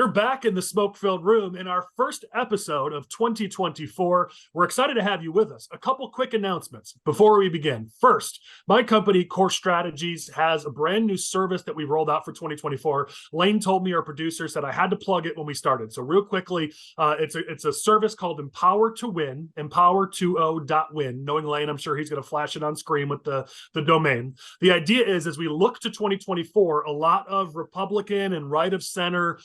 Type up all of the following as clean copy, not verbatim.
You're back in the smoke-filled room in our first episode of 2024. We're excited to have you with us. A couple quick announcements before we begin. First, my company, Cor Strategies, has a brand new service that we rolled out for 2024. Lane told me, our producer, said I had to plug it when we started. So real quickly, it's a service called Empower to Win, empower20.win. Knowing Lane, I'm sure he's going to flash it on screen with the domain. The idea is, as we look to 2024, a lot of Republican and right of center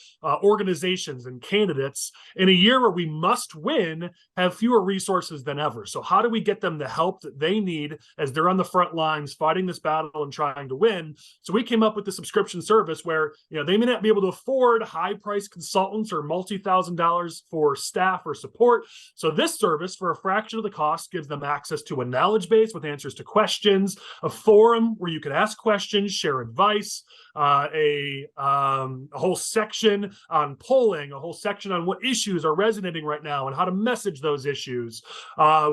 organizations and candidates in a year where we must win have fewer resources than ever. So how do we get them the help that they need as they're on the front lines fighting this battle and trying to win? So we came up with the subscription service where, they may not be able to afford high-priced consultants or multi-$1,000s for staff or support. So this service, for a fraction of the cost, gives them access to a knowledge base with answers to questions, a forum where you can ask questions, share advice, a whole section on polling, a whole section on what issues are resonating right now and how to message those issues,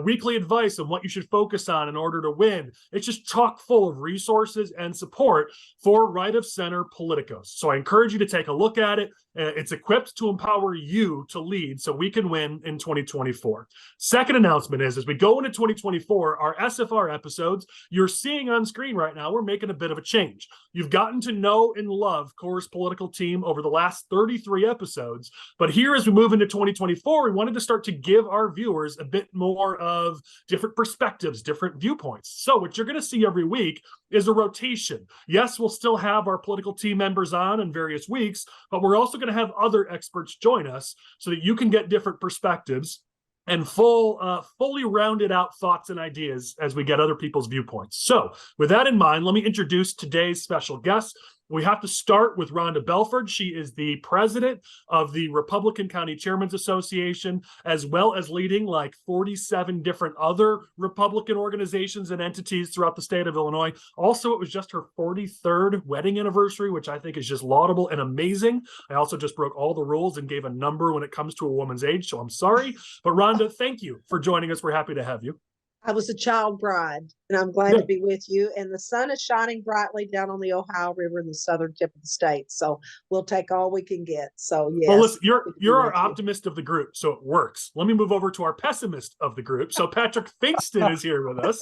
weekly advice on what you should focus on in order to win. It's just chock full of resources and support for right of center politicos. So I encourage you to take a look at it. It's equipped to empower you to lead so we can win in 2024. Second announcement is, as we go into 2024, our SFR episodes you're seeing on screen right now, we're making a bit of a change. You've gotten to know and love Cor's political team over the last 33 episodes, but here as we move into 2024, we wanted to start to give our viewers a bit more of different perspectives, different viewpoints. So what you're going to see every week is a rotation. Yes, we'll still have our political team members on in various weeks, but we're also going to have other experts join us so that you can get different perspectives and fully rounded out thoughts and ideas as we get other people's viewpoints. So with that in mind, let me introduce today's special guest. We have to start with Rhonda Belford. She is the president of the Republican County Chairmen's Association, as well as leading like 47 different other Republican organizations and entities throughout the state of Illinois. Also, it was just her 43rd wedding anniversary, which I think is just laudable and amazing. I also just broke all the rules and gave a number when it comes to a woman's age, so I'm sorry. But Rhonda, thank you for joining us. We're happy to have you. I was a child bride, and I'm glad to be with you. And the sun is shining brightly down on the Ohio River in the southern tip of the state. So we'll take all we can get. So, yes. Well, listen, you're our optimist of the group, so it works. Let me move over to our pessimist of the group. So Patrick Pfingsten is here with us.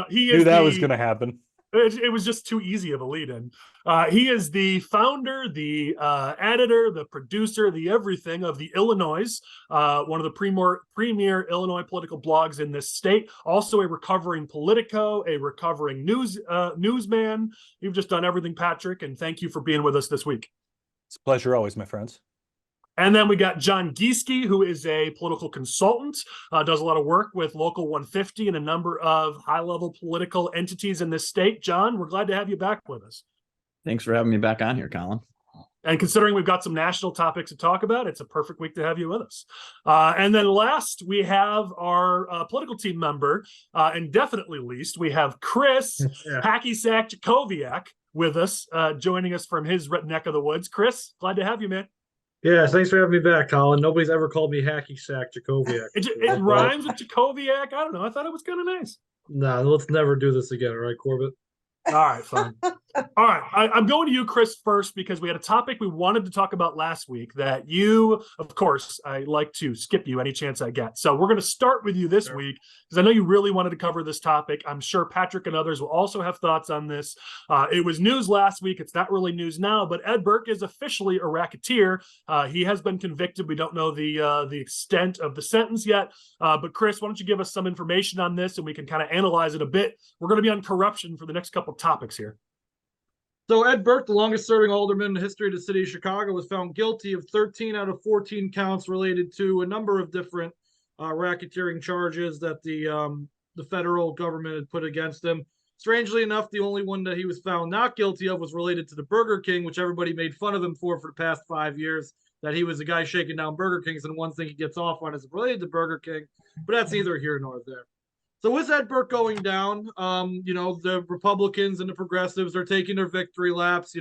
Knew that was going to happen. It was just too easy of a lead-in. He is the founder, the editor, the producer, the everything of the Illinoize, one of the premier Illinois political blogs in this state. Also a recovering Politico, a recovering newsman. You've just done everything, Patrick, and thank you for being with us this week. It's a pleasure always, my friends. And then we got John Giesecke, who is a political consultant, does a lot of work with Local 150 and a number of high-level political entities in this state. John, we're glad to have you back with us. Thanks for having me back on here, Collin. And considering we've got some national topics to talk about, it's a perfect week to have you with us. And then last, we have our political team member, and definitely least, we have Chris Jackowiak with us, joining us from his neck of the woods. Chris, glad to have you, man. Yeah, thanks for having me back, Collin. Nobody's ever called me Hacky Sack Jackowiak. It rhymes with Jackowiak. I don't know. I thought it was kind of nice. Nah, let's never do this again, all right, Corbett? All right, fine. All right, I'm going to you, Chris, first, because we had a topic we wanted to talk about last week that you, of course, I like to skip you any chance I get. So we're going to start with you this week, because I know you really wanted to cover this topic. I'm sure Patrick and others will also have thoughts on this. It was news last week. It's not really news now, but Ed Burke is officially a racketeer. He has been convicted. We don't know the extent of the sentence yet. But Chris, why don't you give us some information on this, and we can kind of analyze it a bit. We're going to be on corruption for the next couple topics here. So Ed Burke, the longest serving alderman in the history of the city of Chicago, was found guilty of 13 out of 14 counts related to a number of different racketeering charges that the federal government had put against him. Strangely enough, the only one that he was found not guilty of was related to the Burger King, which everybody made fun of him for the past 5 years, that he was a guy shaking down Burger Kings, and one thing he gets off on is related to Burger King, but that's neither here nor there. So with Ed Burke going down, the Republicans and the progressives are taking their victory laps.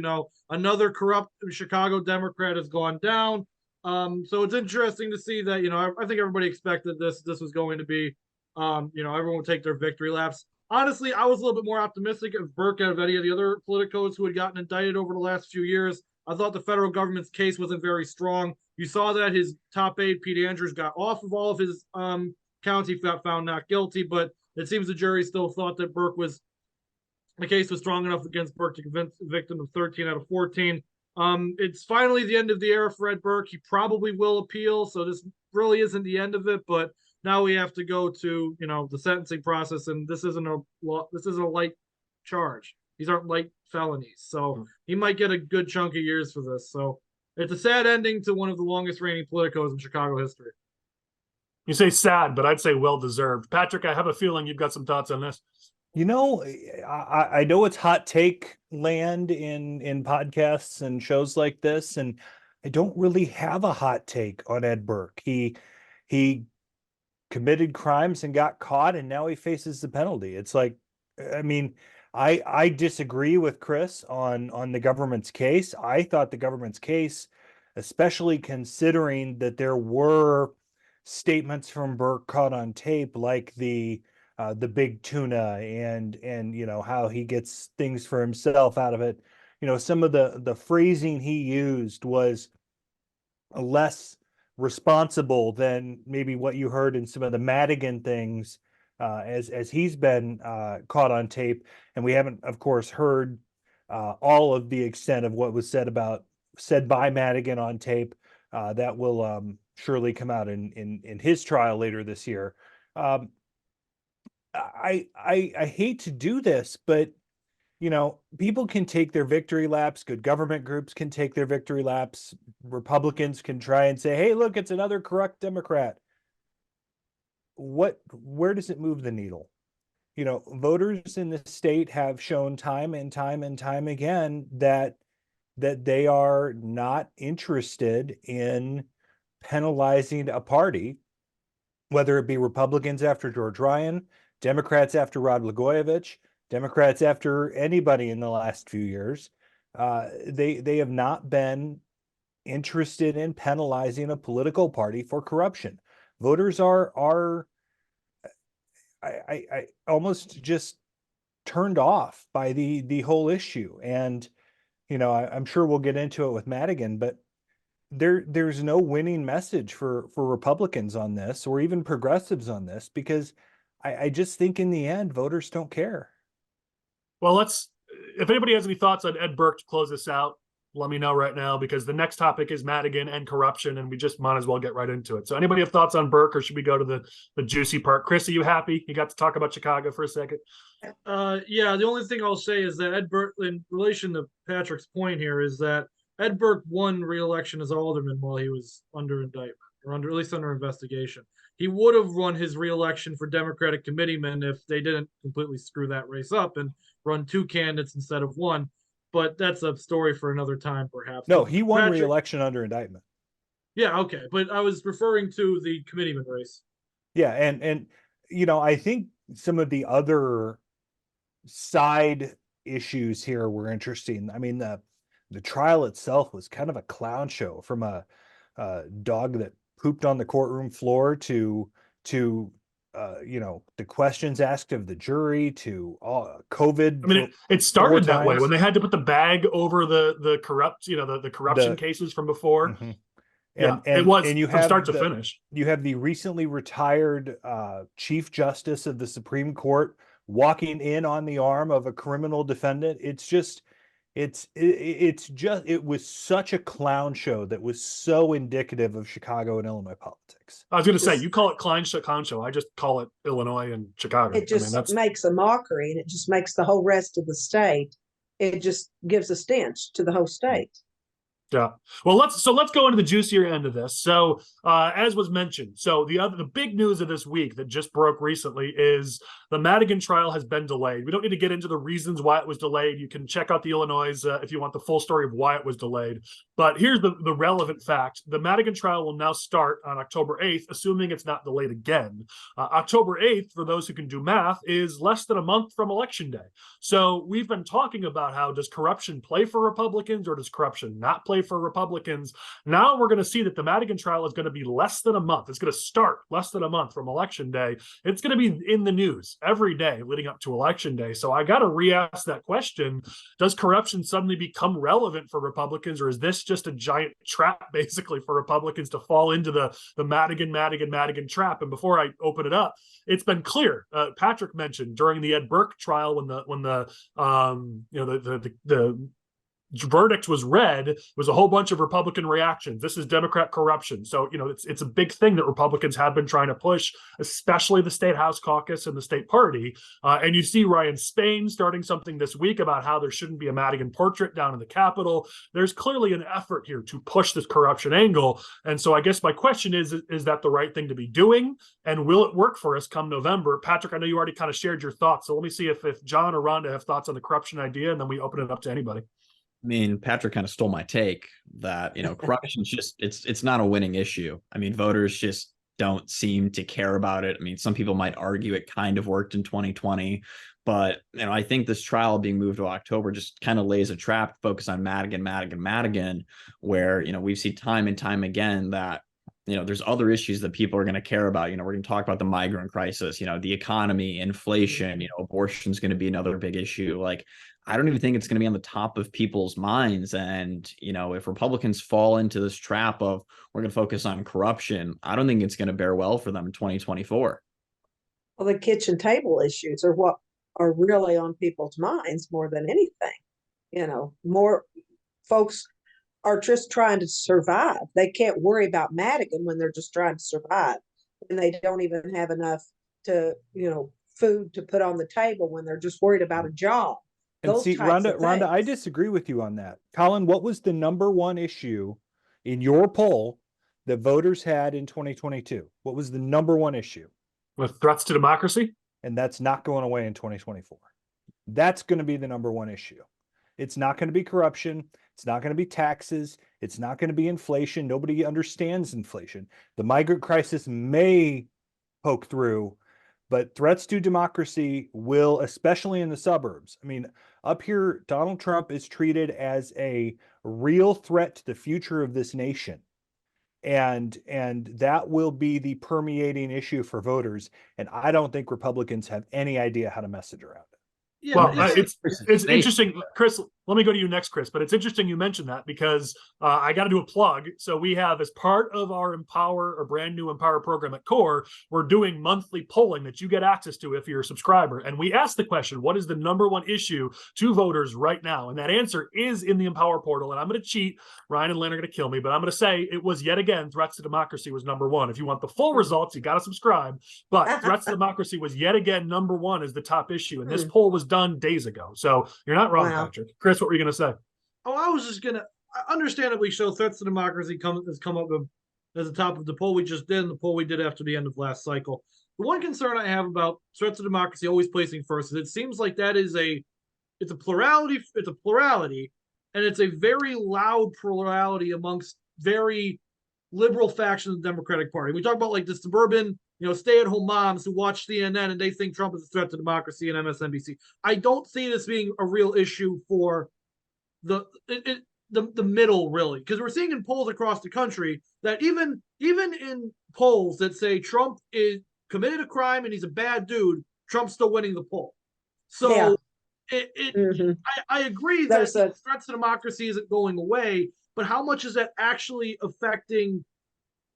Another corrupt Chicago Democrat has gone down. So it's interesting to see that, I think everybody expected this was going to be, everyone would take their victory laps. Honestly, I was a little bit more optimistic of Burke out of any of the other politicos who had gotten indicted over the last few years. I thought the federal government's case wasn't very strong. You saw that his top aide, Pete Andrews, got off of all of his counts. He got found not guilty, but it seems the jury still thought that the case was strong enough against Burke to convict him of 13 out of 14. It's finally the end of the era for Ed Burke. He probably will appeal, so this really isn't the end of it, but now we have to go to, the sentencing process, and this isn't a light charge. These aren't light felonies, so he might get a good chunk of years for this. So it's a sad ending to one of the longest reigning politicos in Chicago history. You say sad, but I'd say well-deserved. Patrick, I have a feeling you've got some thoughts on this. I know it's hot take land in podcasts and shows like this, and I don't really have a hot take on Ed Burke. He committed crimes and got caught, and now he faces the penalty. It's like, I disagree with Chris on the government's case. I thought the government's case, especially considering that there were statements from Burke caught on tape, like the big tuna and how he gets things for himself out of it. Some of the phrasing he used was less responsible than maybe what you heard in some of the Madigan things, as he's been caught on tape. And we haven't, of course, heard all of the extent of what was said by Madigan on tape. That will surely come out in his trial later this year. I hate to do this, but people can take their victory laps. Good government groups can take their victory laps. Republicans can try and say, "Hey, look, it's another corrupt Democrat." Where does it move the needle? Voters in the state have shown time and time and time again that they are not interested in penalizing a party, whether it be Republicans after George Ryan, Democrats after Rod Blagojevich, Democrats after anybody in the last few years. They have not been interested in penalizing a political party for corruption. Voters are I almost just turned off by the whole issue. And I'm sure we'll get into it with Madigan, but there's no winning message for Republicans on this, or even progressives on this, because I just think in the end, voters don't care. Well, if anybody has any thoughts on Ed Burke to close this out, let me know right now, because the next topic is Madigan and corruption, and we just might as well get right into it. So anybody have thoughts on Burke, or should we go to the juicy part? Chris, are you happy? You got to talk about Chicago for a second? Yeah, the only thing I'll say is that Ed Burke, in relation to Patrick's point here, is that Ed Burke won re-election as alderman while he was under indictment, or at least under investigation. He would have won his re-election for Democratic committeemen if they didn't completely screw that race up and run two candidates instead of one. But that's a story for another time, perhaps. No, he won re-election under indictment. Yeah, okay. But I was referring to the committeeman race. Yeah, and I think some of the other side issues here were interesting. I mean, the trial itself was kind of a clown show, from a dog that pooped on the courtroom floor to the questions asked of the jury, to COVID. I mean, it started that way when they had to put the bag over the corrupt, the corruption cases from before. Mm-hmm. Yeah, it was from start to finish. You have the recently retired Chief Justice of the Supreme Court walking in on the arm of a criminal defendant. It was such a clown show that was so indicative of Chicago and Illinois politics. I was going to say, you call it clown show. I just call it Illinois and Chicago. It just makes a mockery, and it just makes the whole rest of the state. It just gives a stench to the whole state. Yeah. Well, let's go into the juicier end of this. So, as was mentioned, the big news of this week that just broke recently is the Madigan trial has been delayed. We don't need to get into the reasons why it was delayed. You can check out the Illinoize if you want the full story of why it was delayed. But here's the relevant fact. The Madigan trial will now start on October 8th, assuming it's not delayed again. October 8th, for those who can do math, is less than a month from Election Day. So we've been talking about how, does corruption play for Republicans, or does corruption not play way for Republicans. Now we're going to see that the Madigan trial is going to be less than a month. It's going to start less than a month from Election Day. It's going to be in the news every day leading up to Election Day. So I got to re-ask that question. Does corruption suddenly become relevant for Republicans, or is this just a giant trap basically for Republicans to fall into the Madigan trap? And before I open it up, it's been clear. Patrick mentioned during the Ed Burke trial when the verdict was read, was a whole bunch of Republican reactions. This is Democrat corruption. So, it's a big thing that Republicans have been trying to push, especially the state House caucus and the state party. And you see Ryan Spain starting something this week about how there shouldn't be a Madigan portrait down in the Capitol. There's clearly an effort here to push this corruption angle. And so I guess my question is that the right thing to be doing? And will it work for us come November? Patrick, I know you already kind of shared your thoughts. So let me see if John or Rhonda have thoughts on the corruption idea, and then we open it up to anybody. I mean, Patrick kind of stole my take that, corruption's just, it's not a winning issue. I mean, voters just don't seem to care about it. I mean, some people might argue it kind of worked in 2020, but, I think this trial being moved to October just kind of lays a trap to focus on Madigan, where, we see time and time again that, there's other issues that people are going to care about. We're going to talk about the migrant crisis, the economy, inflation, abortion is going to be another big issue. Like, I don't even think it's going to be on the top of people's minds. And, if Republicans fall into this trap of we're going to focus on corruption, I don't think it's going to bear well for them in 2024. Well, the kitchen table issues are what are really on people's minds more than anything. More folks are just trying to survive. They can't worry about Madigan when they're just trying to survive. And they don't even have enough to, food to put on the table when they're just worried about a job. And see, Rhonda, I disagree with you on that. Collin, what was the number one issue in your poll that voters had in 2022? What was the number one issue? With threats to democracy? And that's not going away in 2024. That's going to be the number one issue. It's not going to be corruption. It's not going to be taxes. It's not going to be inflation. Nobody understands inflation. The migrant crisis may poke through, but threats to democracy will, especially in the suburbs. I mean, up here, Donald Trump is treated as a real threat to the future of this nation. And that will be the permeating issue for voters. And I don't think Republicans have any idea how to message around it. Yeah, well, it's interesting, Chris. Let me go to you next, Chris. But it's interesting you mentioned that because I got to do a plug. So we have, as part of our brand new Empower program at Cor, we're doing monthly polling that you get access to if you're a subscriber. And we asked the question, what is the number one issue to voters right now? And that answer is in the Empower portal. And I'm going to cheat. Ryan and Lynn are going to kill me, but I'm going to say it was yet again, threats to democracy was number one. If you want the full results, you got to subscribe. But threats to democracy was yet again number one as the top issue. And this poll was done days ago. So you're not wrong, Patrick. Chris, what were you going to say? Oh, I was just going to, understandably so, threats to democracy has come up as the top of the poll we just did and the poll we did after the end of last cycle. The one concern I have about threats to democracy always placing first is it seems like that is it's a plurality, and it's a very loud plurality amongst very liberal factions of the Democratic Party. We talk about like the suburban, stay-at-home moms who watch CNN and they think Trump is a threat to democracy and MSNBC. I don't see this being a real issue for the middle, really, because we're seeing in polls across the country that even in polls that say Trump is committed a crime and he's a bad dude, Trump's still winning the poll. So I agree that threats to democracy isn't going away, but how much is that actually affecting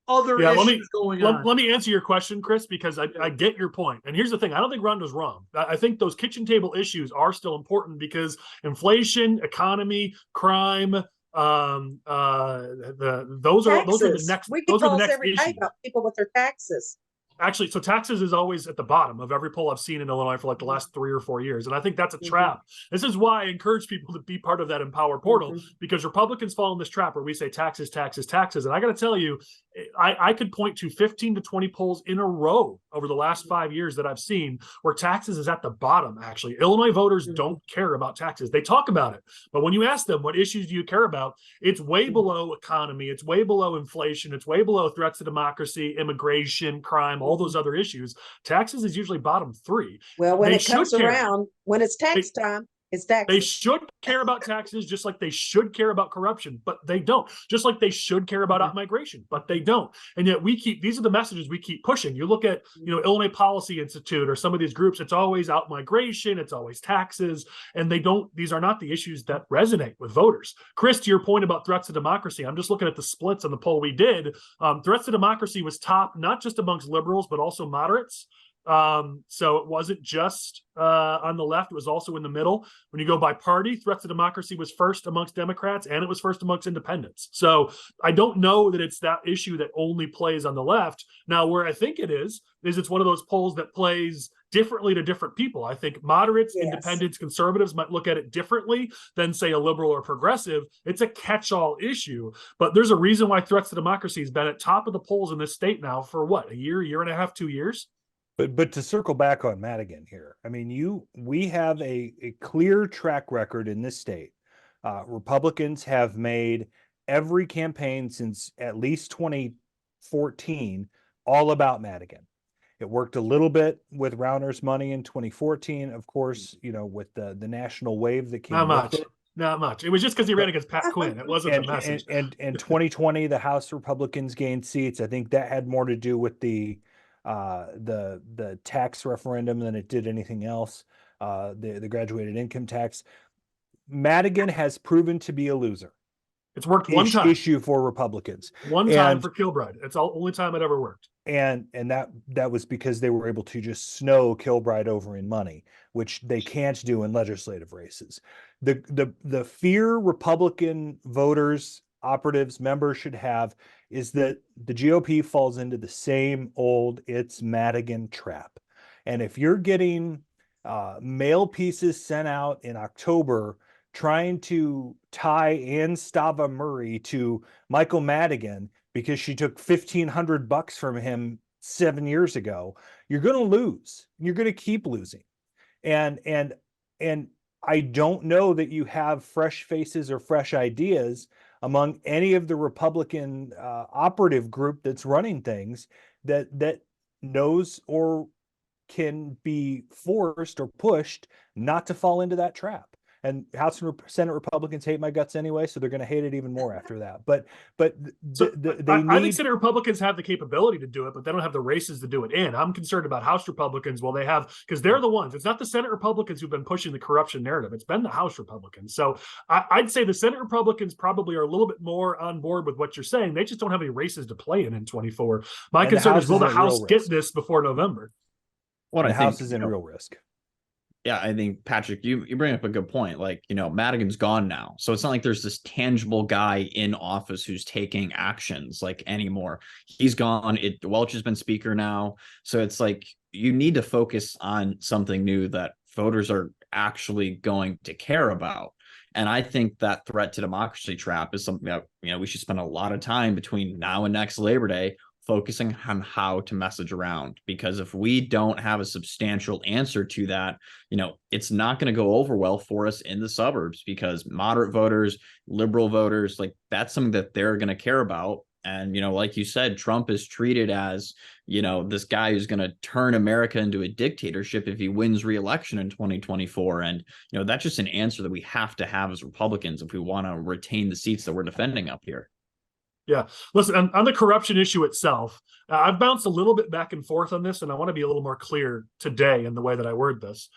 other issues going on? Let me answer your question, Chris, because I get your point. And here's the thing. I don't think Rhonda's wrong. I think those kitchen table issues are still important because inflation, economy, crime, those are the next. We can tell us every day about people with their taxes. Actually, so taxes is always at the bottom of every poll I've seen in Illinois for like the last 3 or 4 years. And I think that's a trap. This is why I encourage people to be part of that Empower portal, because Republicans fall in this trap where we say taxes, taxes, taxes. And I got to tell you, I could point to 15 to 20 polls in a row over the last 5 years that I've seen where taxes is at the bottom, actually. Illinois voters don't care about taxes. They talk about it. But when you ask them, what issues do you care about? It's way below economy. It's way below inflation. It's way below threats to democracy, immigration, crime, all those other issues. Taxes is usually bottom 3. Well, when it comes around, when it's tax time, It's They taxes. should care about taxes just like they should care about corruption, but they don't. Just like they should care about out-migration, but they don't. And yet these are the messages we keep pushing. You look at, Illinois Policy Institute or some of these groups, it's always out-migration, it's always taxes, and these are not the issues that resonate with voters. Chris, to your point about threats to democracy, I'm just looking at the splits on the poll we did. Threats to democracy was top, not just amongst liberals, but also moderates. So it wasn't just on the left, it was also in the middle. When you go by party, threats to democracy was first amongst Democrats and it was first amongst independents. So I don't know that it's that issue that only plays on the left. Now, where I think it is it's one of those polls that plays differently to different people. I think moderates, Yes. independents, conservatives might look at it differently than, say, a liberal or progressive. It's a catch-all issue, but there's a reason why threats to democracy has been at top of the polls in this state now for what, a year and a half, 2 years? But to circle back on Madigan here, I mean, we have a clear track record in this state. Republicans have made every campaign since at least 2014 all about Madigan. It worked a little bit with Rauner's money in 2014, of course, with the national wave that came with it. Not much. It was just because he ran against Pat Quinn. It wasn't the message. And 2020, the House Republicans gained seats. I think that had more to do with the tax referendum than it did anything else. The graduated income tax. Madigan has proven to be a loser. It's worked one time. Issue for Republicans. One time for Kilbride. It's the only time it ever worked. And that was because they were able to just snow Kilbride over in money, which they can't do in legislative races. The fear Republican voters, operatives, members should have is that the GOP falls into the same old it's Madigan trap. And if you're getting mail pieces sent out in October trying to tie Ann Stava Murray to Michael Madigan because she took $1,500 from him 7 years ago, you're going to lose. You're going to keep losing. And I don't know that you have fresh faces or fresh ideas among any of the Republican operative group that's running things that knows or can be forced or pushed not to fall into that trap. And House and Senate Republicans hate my guts anyway, so they're going to hate it even more after that. I think Senate Republicans have the capability to do it, but they don't have the races to do it in. I'm concerned about House Republicans. Well, they have, because they're the ones. It's not the Senate Republicans who've been pushing the corruption narrative. It's been the House Republicans. So I'd say the Senate Republicans probably are a little bit more on board with what you're saying. They just don't have any races to play in 24. My concern is, will the House get this before November? The House is in real risk. Yeah, I think, Patrick, you bring up a good point. Like, Madigan's gone now. So it's not like there's this tangible guy in office who's taking actions like anymore. He's gone. Welch has been speaker now. So it's like you need to focus on something new that voters are actually going to care about. And I think that threat to democracy trap is something that, we should spend a lot of time between now and next Labor Day focusing on how to message around, because if we don't have a substantial answer to that, it's not going to go over well for us in the suburbs, because moderate voters, liberal voters, like that's something that they're going to care about. And, like you said, Trump is treated as, this guy who's going to turn America into a dictatorship if he wins re-election in 2024. And, that's just an answer that we have to have as Republicans if we want to retain the seats that we're defending up here. Yeah. Listen, on the corruption issue itself, I've bounced a little bit back and forth on this, and I want to be a little more clear today in the way that I word this.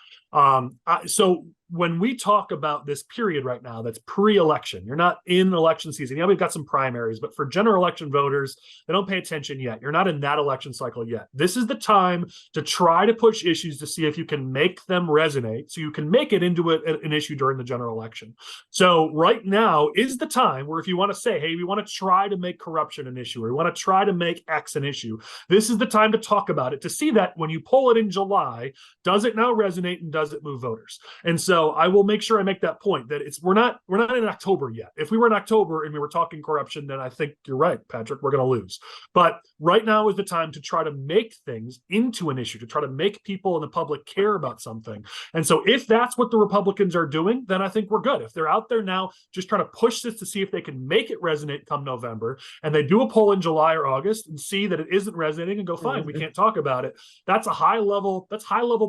So when we talk about this period right now, that's pre-election, you're not in election season. Yeah, we've got some primaries, but for general election voters, they don't pay attention yet. You're not in that election cycle yet. This is the time to try to push issues to see if you can make them resonate so you can make it into an issue during the general election. So right now is the time where if you want to say, hey, we want to try to make corruption an issue, or we want to try to make X an issue, this is the time to talk about it, to see that when you pull it in July, does it now resonate and does it move voters? And so I will make sure I make that point that we're not in October yet. If we were in October and we were talking corruption, then I think you're right, Patrick, we're going to lose. But right now is the time to try to make things into an issue, to try to make people in the public care about something. And so if that's what the Republicans are doing, then I think we're good. If they're out there now just trying to push this to see if they can make it resonate come November, and they do a poll in July or August and see that it isn't resonating and go, fine, we can't talk about it. That's high level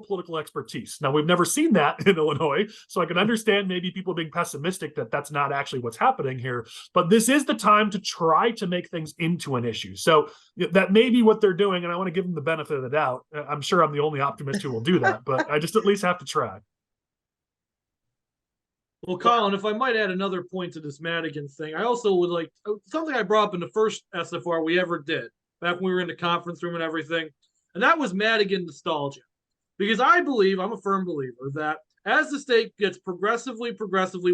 political expertise. Now, we've never seen that in Illinois. Illinois. So I can understand maybe people being pessimistic that that's not actually what's happening here. But this is the time to try to make things into an issue. So that may be what they're doing, and I want to give them the benefit of the doubt. I'm sure I'm the only optimist who will do that, but I just at least have to try. Well, Collin, if I might add another point to this Madigan thing, I also would like something I brought up in the first SFR we ever did, back when we were in the conference room and everything, and that was Madigan nostalgia. Because I believe, I'm a firm believer, that as the state gets progressively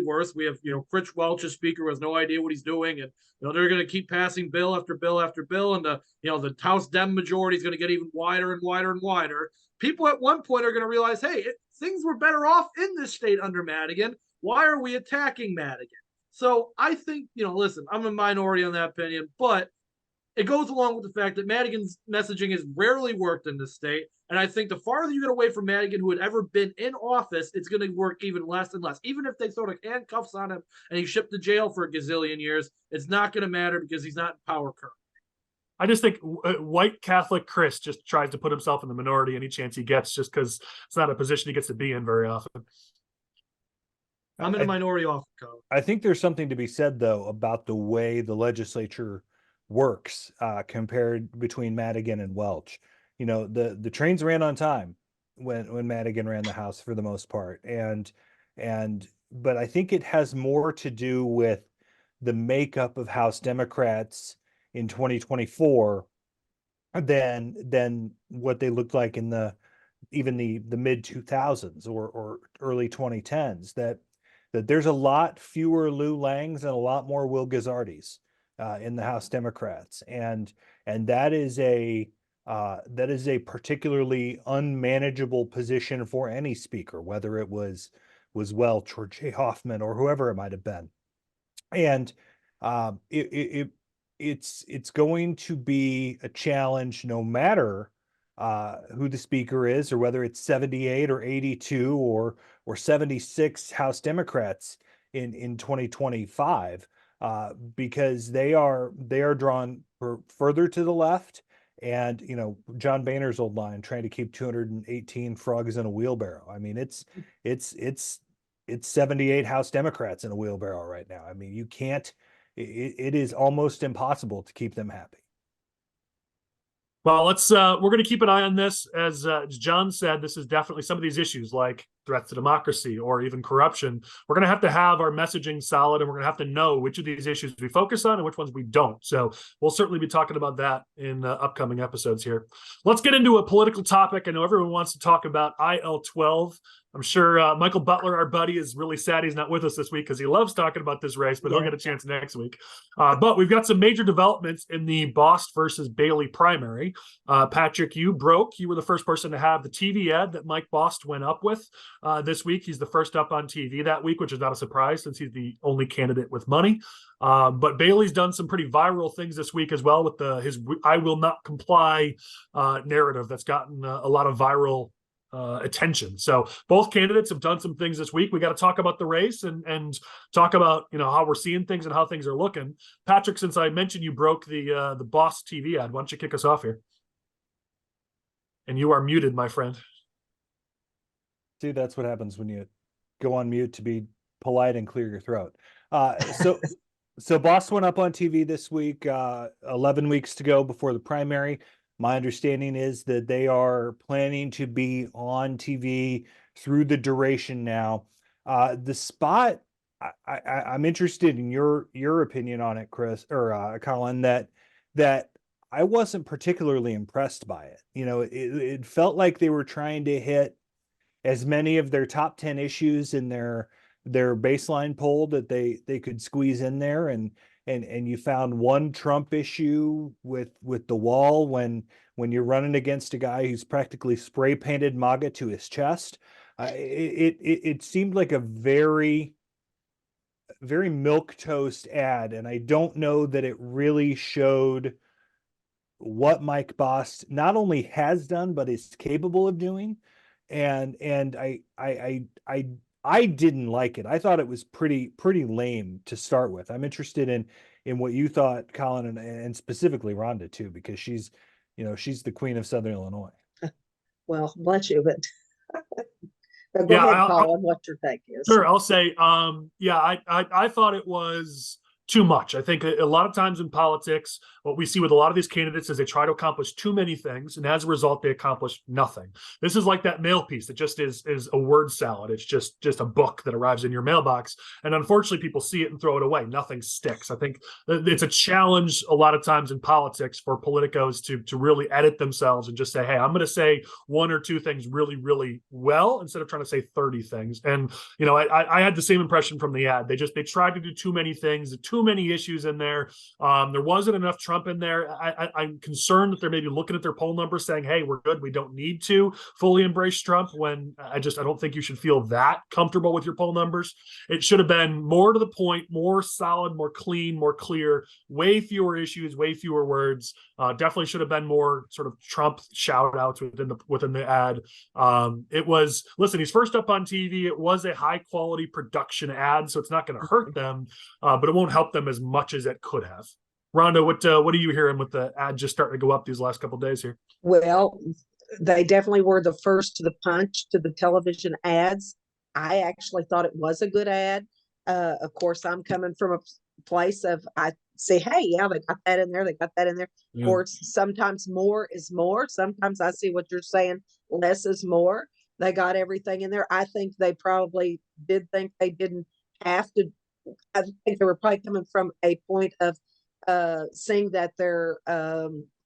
worse, we have, Chris Welch, a speaker who has no idea what he's doing, and they're going to keep passing bill after bill after bill, and the House Dem majority is going to get even wider and wider and wider. People at one point are going to realize, hey, things were better off in this state under Madigan. Why are we attacking Madigan? So I think, listen, I'm a minority on that opinion, but it goes along with the fact that Madigan's messaging has rarely worked in this state. And I think the farther you get away from Madigan, who had ever been in office, it's going to work even less and less. Even if they throw the handcuffs on him and he's shipped to jail for a gazillion years, it's not going to matter because he's not in power currently. I just think white Catholic Chris just tries to put himself in the minority any chance he gets, just because it's not a position he gets to be in very often. I'm in a minority often, Collin. I think there's something to be said, though, about the way the legislature works compared between Madigan and Welch. The trains ran on time when Madigan ran the House for the most part. But I think it has more to do with the makeup of House Democrats in 2024 than what they looked like in the mid 2000s or early 2010s, that there's a lot fewer Lou Langs and a lot more Will Guzzardis in the House Democrats, and that is a particularly unmanageable position for any speaker, whether it was Welch or Jay Hoffman or whoever it might have been. And it's going to be a challenge no matter who the speaker is, or whether it's 78 or 82 or 76 House Democrats in 2025, because they are drawn further to the left. And John Boehner's old line, trying to keep 218 frogs in a wheelbarrow. I mean, it's 78 House Democrats in a wheelbarrow right now. I mean, you can't. It is almost impossible to keep them happy. Well, we're going to keep an eye on this. As John said, this is definitely some of these issues like threats to democracy or even corruption. We're going to have our messaging solid, and we're going to have to know which of these issues we focus on and which ones we don't. So we'll certainly be talking about that in upcoming episodes here. Let's get into a political topic. I know everyone wants to talk about IL-12. I'm sure Michael Butler, our buddy, is really sad he's not with us this week because he loves talking about this race, but he'll get a chance next week. But we've got some major developments in the Bost versus Bailey primary. Patrick, you were the first person to have the TV ad that Mike Bost went up with this week. He's the first up on TV that week, which is not a surprise since he's the only candidate with money. But Bailey's done some pretty viral things this week as well with his "I will not comply" narrative that's gotten a lot of viral attention. So both candidates have done some things this week. We got to talk about the race and talk about how we're seeing things and how things are looking. Patrick, since I mentioned you broke the Bost TV ad, why don't you kick us off here? And you are muted, my friend. See, that's what happens when you go on mute to be polite and clear your throat. So Bost went up on TV this week, 11 weeks to go before the primary. My understanding is that they are planning to be on TV through the duration now. The spot, I'm interested in your opinion on it, Chris, or Collin, that I wasn't particularly impressed by it. It felt like they were trying to hit as many of their top 10 issues in their baseline poll that they could squeeze in there, and you found one Trump issue with the wall when you're running against a guy who's practically spray painted MAGA to his chest. It seemed like a very, very milquetoast ad, and I don't know that it really showed what Mike Bost not only has done but is capable of doing. And I didn't like it. I thought it was pretty lame to start with. I'm interested in what you thought, Collin, and specifically Rhonda too, because she's the queen of Southern Illinois. Well, bless you, but So go Yeah, ahead, Collin, what your take is. Sure, I'll say, yeah, I thought it was too much. I think a lot of times in politics, what we see with a lot of these candidates is they try to accomplish too many things, and as a result, they accomplish nothing. This is like that mail piece that just is a word salad. It's just a book that arrives in your mailbox, and unfortunately, people see it and throw it away. Nothing sticks. I think it's a challenge a lot of times in politics for politicos to really edit themselves and just say, "Hey, I'm going to say one or two things really, really well instead of trying to say 30 things." And I had the same impression from the ad. They tried to do too many things, too many issues in there. There wasn't enough Trump in there. I'm concerned that they're maybe looking at their poll numbers saying, hey, we're good. We don't need to fully embrace Trump, when I don't think you should feel that comfortable with your poll numbers. It should have been more to the point, more solid, more clean, more clear, way fewer issues, way fewer words. Definitely should have been more sort of Trump shout outs within the ad. Listen, he's first up on TV. It was a high quality production ad, so it's not going to hurt them, but it won't help them as much as it could have. Rhonda, what are you hearing with the ad just starting to go up these last couple of days here? Well, they definitely were the first to the punch to the television ads. I actually thought it was a good ad. Of course, I'm coming from a place of, I say, hey, yeah, they got that in there. They got that in there. Yeah. Of course, sometimes more is more. Sometimes I see what you're saying, less is more. They got everything in there. I think they probably did think they didn't have to. I think they were probably coming from a point of seeing that their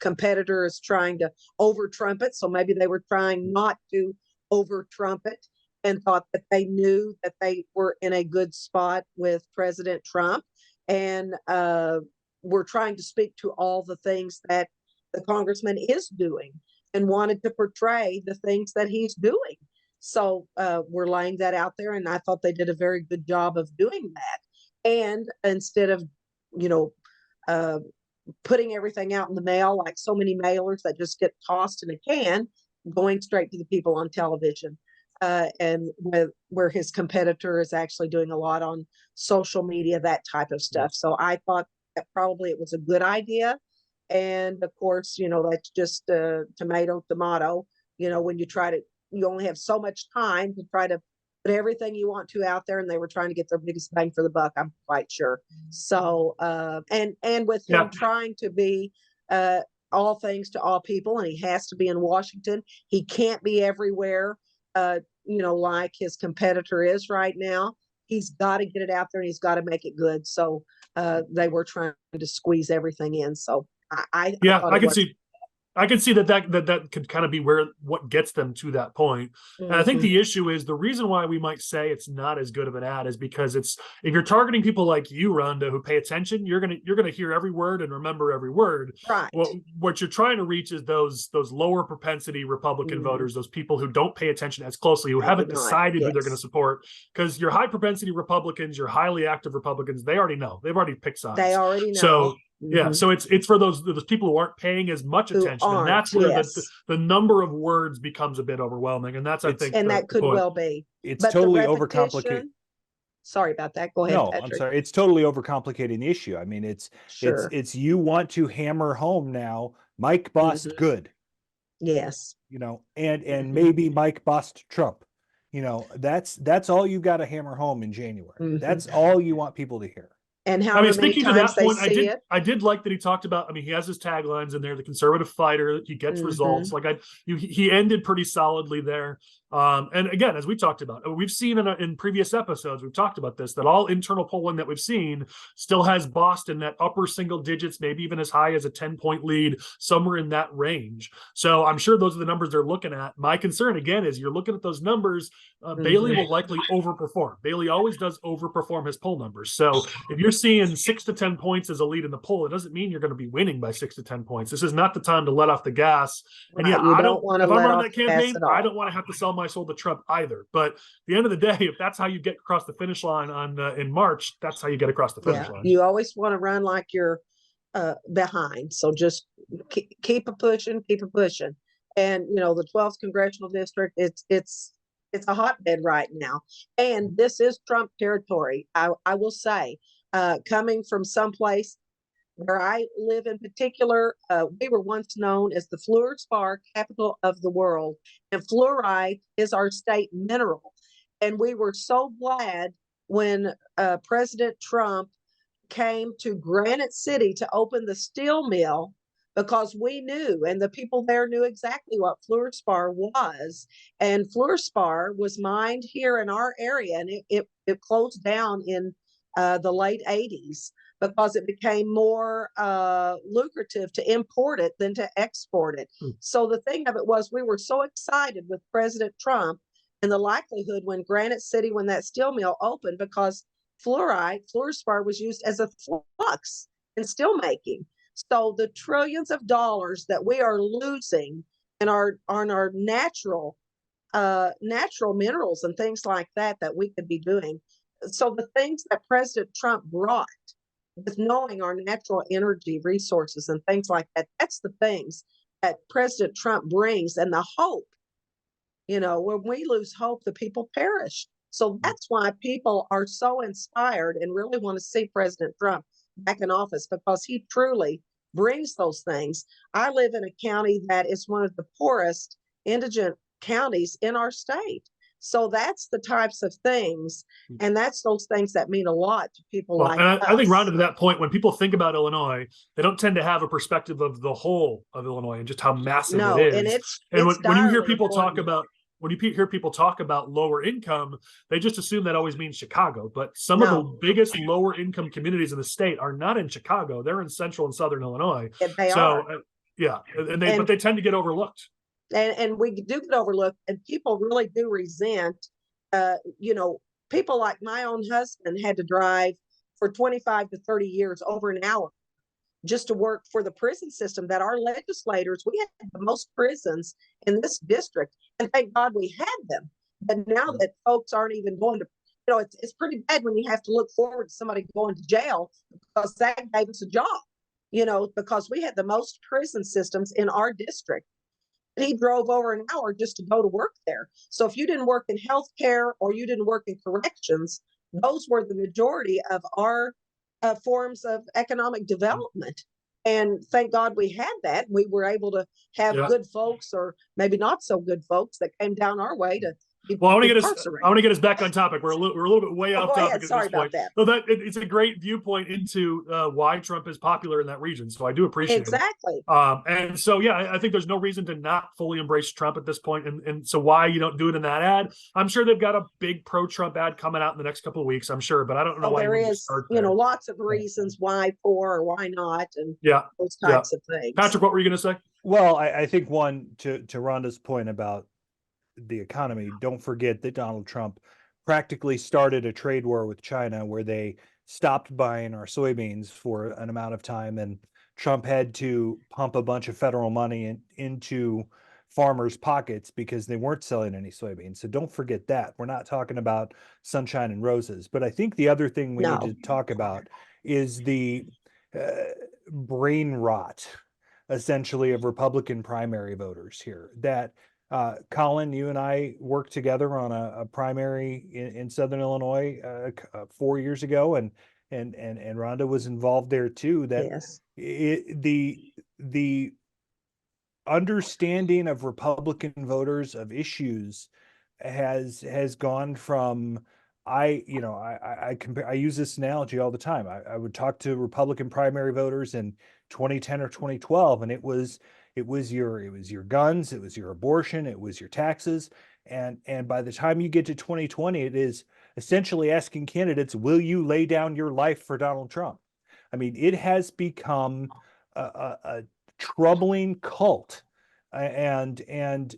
competitor is trying to over Trump it. So maybe they were trying not to over Trump it and thought that they knew that they were in a good spot with President Trump, and were trying to speak to all the things that the congressman is doing and wanted to portray the things that he's doing. So we're laying that out there, and I thought they did a very good job of doing that. And instead of, putting everything out in the mail like so many mailers that just get tossed in a can, going straight to the people on television, and where his competitor is actually doing a lot on social media, that type of stuff. So I thought that probably it was a good idea. And of course, that's just tomato. When you only have so much time to try to put everything you want to out there, and they were trying to get their biggest bang for the buck, I'm quite sure. So and with him trying to be all things to all people, and he has to be in Washington, he can't be everywhere, like his competitor is right now. He's got to get it out there, and he's got to make it good. So they were trying to squeeze everything in. So I can see that could kind of be what gets them to that point. And I think the issue is, the reason why we might say it's not as good of an ad is because if you're targeting people like you, Rhonda, who pay attention, you're gonna hear every word and remember every word. Right. What you're trying to reach is those lower propensity Republican voters, those people who don't pay attention as closely, who haven't decided who they're going to support. Because your high propensity Republicans, your highly active Republicans, they already know. They've already picked sides. They already know. So yeah, so it's for those people who aren't paying as much attention, and that's where the number of words becomes a bit overwhelming, and that's, I think, and that could well be. It's totally overcomplicated. Sorry about that. Go ahead. No, Patrick. I'm sorry. It's totally overcomplicating the issue. I mean, it's you want to hammer home now, Mike Bost good. Yes. And maybe Mike Bost Trump. That's all you got to hammer home in January. That's all you want people to hear. And how speaking to that point, I did like that he talked about, he has his taglines in there, the conservative fighter, he gets results. He ended pretty solidly there. And again, as we talked about, we've seen in previous episodes, we've talked about this, that all internal polling that we've seen still has Boston that upper single digits, maybe even as high as a 10-point lead, somewhere in that range. So I'm sure those are the numbers they're looking at. My concern, again, is you're looking at those numbers, Bailey will likely overperform. Bailey always does overperform his poll numbers. So if you're seeing 6 to 10 points as a lead in the poll, it doesn't mean you're going to be winning by 6 to 10 points. This is not the time to let off the gas. And if I'm running that campaign, I don't want to have to sell my soul to Trump either. But at the end of the day, if that's how you get across the finish line in March, that's how you get across the finish line. You always want to run like you're behind. So just keep it pushing. And the 12th congressional district, it's a hotbed right now, and this is Trump territory. I will say, coming from someplace where I live in particular, we were once known as the fluorspar capital of the world, and fluoride is our state mineral. And we were so glad when President Trump came to Granite City to open the steel mill, because we knew, and the people there knew exactly what fluorspar was. And fluorspar was mined here in our area, and it closed down in the late 80s because it became more lucrative to import it than to export it. So the thing of it was, we were so excited with President Trump and the likelihood when Granite City, when that steel mill opened, because fluorspar was used as a flux in steel making. So the trillions of dollars that we are losing in our natural minerals and things like that we could be doing. So the things that President Trump brought with knowing our natural energy resources and things like that, that's the things that President Trump brings, and the hope. When we lose hope, the people perish. So that's why people are so inspired and really want to see President Trump back in office, because he truly brings those things. I live in a county that is one of the poorest indigent counties in our state. So that's the types of things, and that's those things that mean a lot to people like us. I think, Rhonda, to that point, when people think about Illinois, they don't tend to have a perspective of the whole of Illinois and just how massive it is. And when you hear people talk about lower income, they just assume that always means Chicago. But some of the biggest lower income communities in the state are not in Chicago; they're in central and southern Illinois. And they are. But they tend to get overlooked. And we do get overlooked, and people really do resent. People like my own husband had to drive for 25 to 30 years over an hour just to work for the prison system that our legislators, we had the most prisons in this district, and thank God we had them. But now that folks aren't even going to, it's pretty bad when you have to look forward to somebody going to jail, because that gave us a job, because we had the most prison systems in our district. He drove over an hour just to go to work there. So if you didn't work in healthcare or you didn't work in corrections, those were the majority of our forms of economic development. And thank God we had that. We were able to have good folks, or maybe not so good folks, that came down our way to be I want to get us back on topic. We're a little bit way off topic at Sorry this point. about that. So it's a great viewpoint into why Trump is popular in that region. So I do appreciate it. Exactly. And so, I think there's no reason to not fully embrace Trump at this point. And so why you don't do it in that ad? I'm sure they've got a big pro-Trump ad coming out in the next couple of weeks, I'm sure, but I don't know why there is, lots of reasons why for or why not, and those types of things. Patrick, what were you going to say? Well, I think one, to Rhonda's point about the economy, don't forget that Donald Trump practically started a trade war with China, where they stopped buying our soybeans for an amount of time, and Trump had to pump a bunch of federal money into farmers' pockets because they weren't selling any soybeans. So don't forget that. We're not talking about sunshine and roses. But I think the other thing we need to talk about is the brain rot, essentially, of Republican primary voters here. That Collin, you and I worked together on a primary in Southern Illinois 4 years ago, and Rhonda was involved there too. That the understanding of Republican voters of issues has gone from, I use this analogy all the time. I would talk to Republican primary voters in 2010 or 2012, and it was your guns, it was your abortion, it was your taxes, and by the time you get to 2020, it is essentially asking candidates, will you lay down your life for Donald Trump? I mean, it has become a troubling cult, and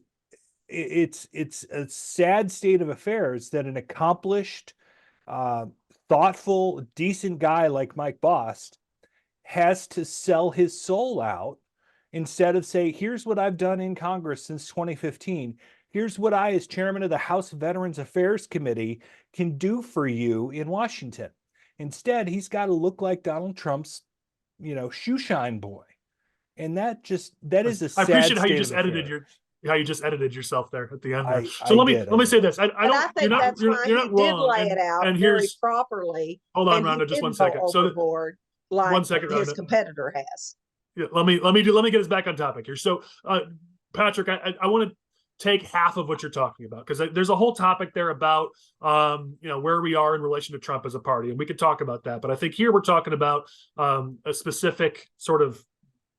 it's a sad state of affairs that an accomplished, thoughtful, decent guy like Mike Bost has to sell his soul out, instead of say, here's what I've done in Congress since 2015. Here's what I, as chairman of the House Veterans Affairs Committee, can do for you in Washington. Instead, he's got to look like Donald Trump's, shoe shine boy. And that is a sad I appreciate how you just edited yourself there at the end there. So let me say this. I think that's why he did lay it out very properly. Hold on, Rhonda, just 1 second. Like 1 second, his Rhonda. competitor has. Yeah, let me get us back on topic here. So, Patrick, I want to take half of what you're talking about, because there's a whole topic there about where we are in relation to Trump as a party, and we could talk about that. But I think here we're talking about a specific sort of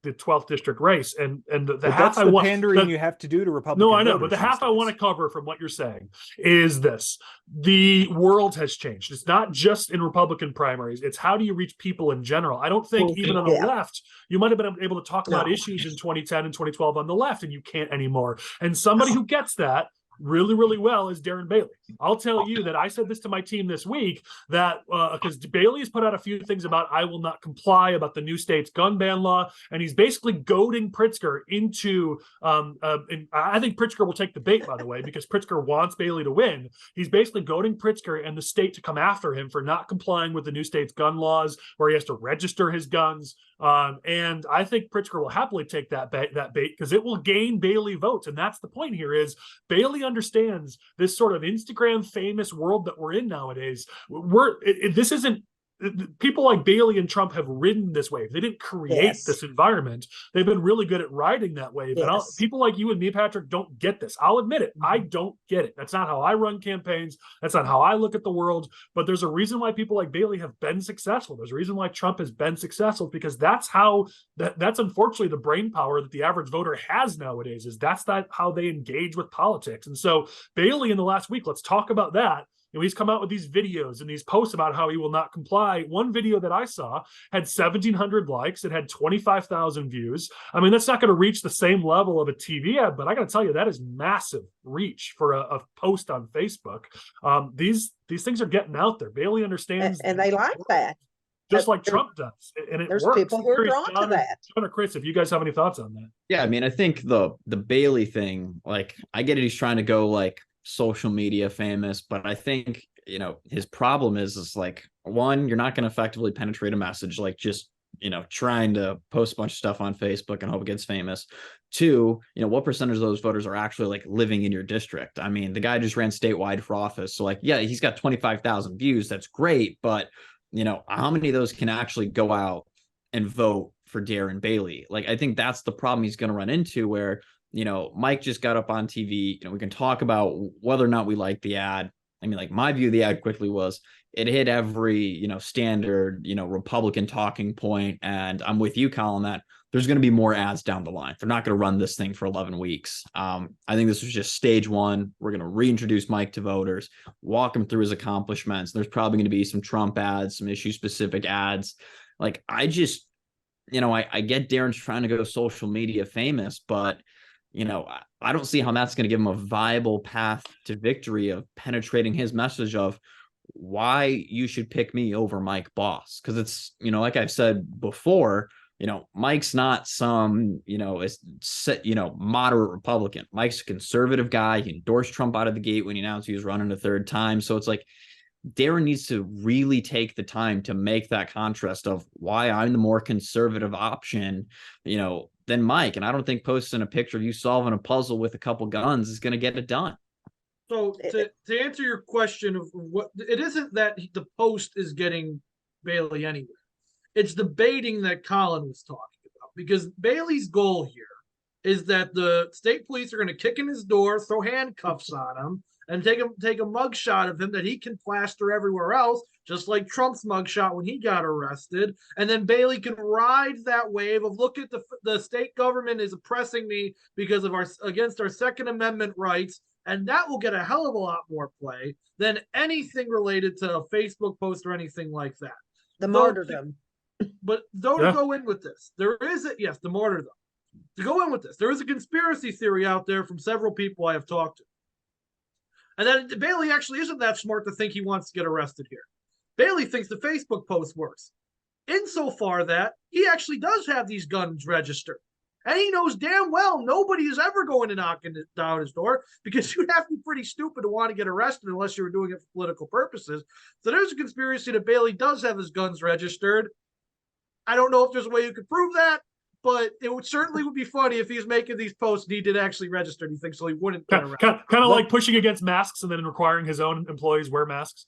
the 12th district race, and the half I want pandering you have to do to Republican. No, I know, but the half I want to cover from what you're saying is this: the world has changed. It's not just in Republican primaries; it's how do you reach people in general. I don't think even on the left, you might have been able to talk about issues in 2010 and 2012 on the left, and you can't anymore. And somebody who gets that really, really well is Darren Bailey. I'll tell you that I said this to my team this week, that because Bailey has put out a few things about I will not comply, about the new state's gun ban law, and he's basically goading Pritzker into, and I think Pritzker will take the bait, by the way, because Pritzker wants Bailey to win. He's basically goading Pritzker and the state to come after him for not complying with the new state's gun laws, where he has to register his guns. And I think Pritzker will happily take that bait because it will gain Bailey votes. And that's the point here: is Bailey understands this sort of Instagram famous world that we're in nowadays. This isn't, people like Bailey and Trump have ridden this wave. They didn't create this environment. They've been really good at riding that wave. And people like you and me, Patrick, don't get this. I'll admit it. I don't get it. That's not how I run campaigns. That's not how I look at the world. But there's a reason why people like Bailey have been successful. There's a reason why Trump has been successful, because that's unfortunately the brain power that the average voter has nowadays. That's how they engage with politics. And so Bailey, in the last week, let's talk about that. He's come out with these videos and these posts about how he will not comply. One video that I saw had 1,700 likes. It had 25,000 views. I mean, that's not going to reach the same level of a TV ad, but I got to tell you, that is massive reach for a post on Facebook. These things are getting out there. Bailey understands. And they like that. Just like Trump does. And it there's works. People who are drawn to that. John or Chris, if you guys have any thoughts on that. Yeah, I mean, I think the Bailey thing, like, I get it. He's trying to go like social media famous, but I think his problem is like, one, you're not going to effectively penetrate a message like just trying to post a bunch of stuff on Facebook and hope it gets famous. Two, what percentage of those voters are actually like living in your district? I mean, the guy just ran statewide for office, so like, yeah, he's got 25,000 views, that's great, but how many of those can actually go out and vote for Darren Bailey? Like, I think that's the problem he's going to run into, where Mike just got up on TV. We can talk about whether or not we like the ad. I mean, like, my view of the ad quickly was it hit every, standard, Republican talking point. And I'm with you, Collin, that there's going to be more ads down the line. They're not going to run this thing for 11 weeks. I think this was just stage one. We're going to reintroduce Mike to voters, walk him through his accomplishments. There's probably going to be some Trump ads, some issue specific ads. Like, I just, I get Darren's trying to go social media famous, but I don't see how that's going to give him a viable path to victory of penetrating his message of why you should pick me over Mike Bost. Because it's, like I've said before, Mike's not some, moderate Republican. Mike's a conservative guy. He endorsed Trump out of the gate when he announced he was running a third time. So it's like, Darren needs to really take the time to make that contrast of why I'm the more conservative option, than Mike. And I don't think posting a picture of you solving a puzzle with a couple guns is going to get it done. So to answer your question of what, it isn't that the post is getting Bailey anywhere. It's the baiting that Collin was talking about, because Bailey's goal here is that the state police are going to kick in his door, throw handcuffs on him, and take a mugshot of him that he can plaster everywhere else, just like Trump's mugshot when he got arrested. And then Bailey can ride that wave of, look at the state government is oppressing me because of against our Second Amendment rights. And that will get a hell of a lot more play than anything related to a Facebook post or anything like that. The martyrdom. But though to go in with this, there is the martyrdom. To go in with this, there is a conspiracy theory out there from several people I have talked to. And then Bailey actually isn't that smart to think he wants to get arrested here. Bailey thinks the Facebook post works, insofar that he actually does have these guns registered. And he knows damn well nobody is ever going to knock down his door, because you'd have to be pretty stupid to want to get arrested unless you were doing it for political purposes. So there's a conspiracy that Bailey does have his guns registered. I don't know if there's a way you could prove that, but it would be funny if he's making these posts and he did actually register anything, so he wouldn't get around. Kind of like pushing against masks and then requiring his own employees wear masks.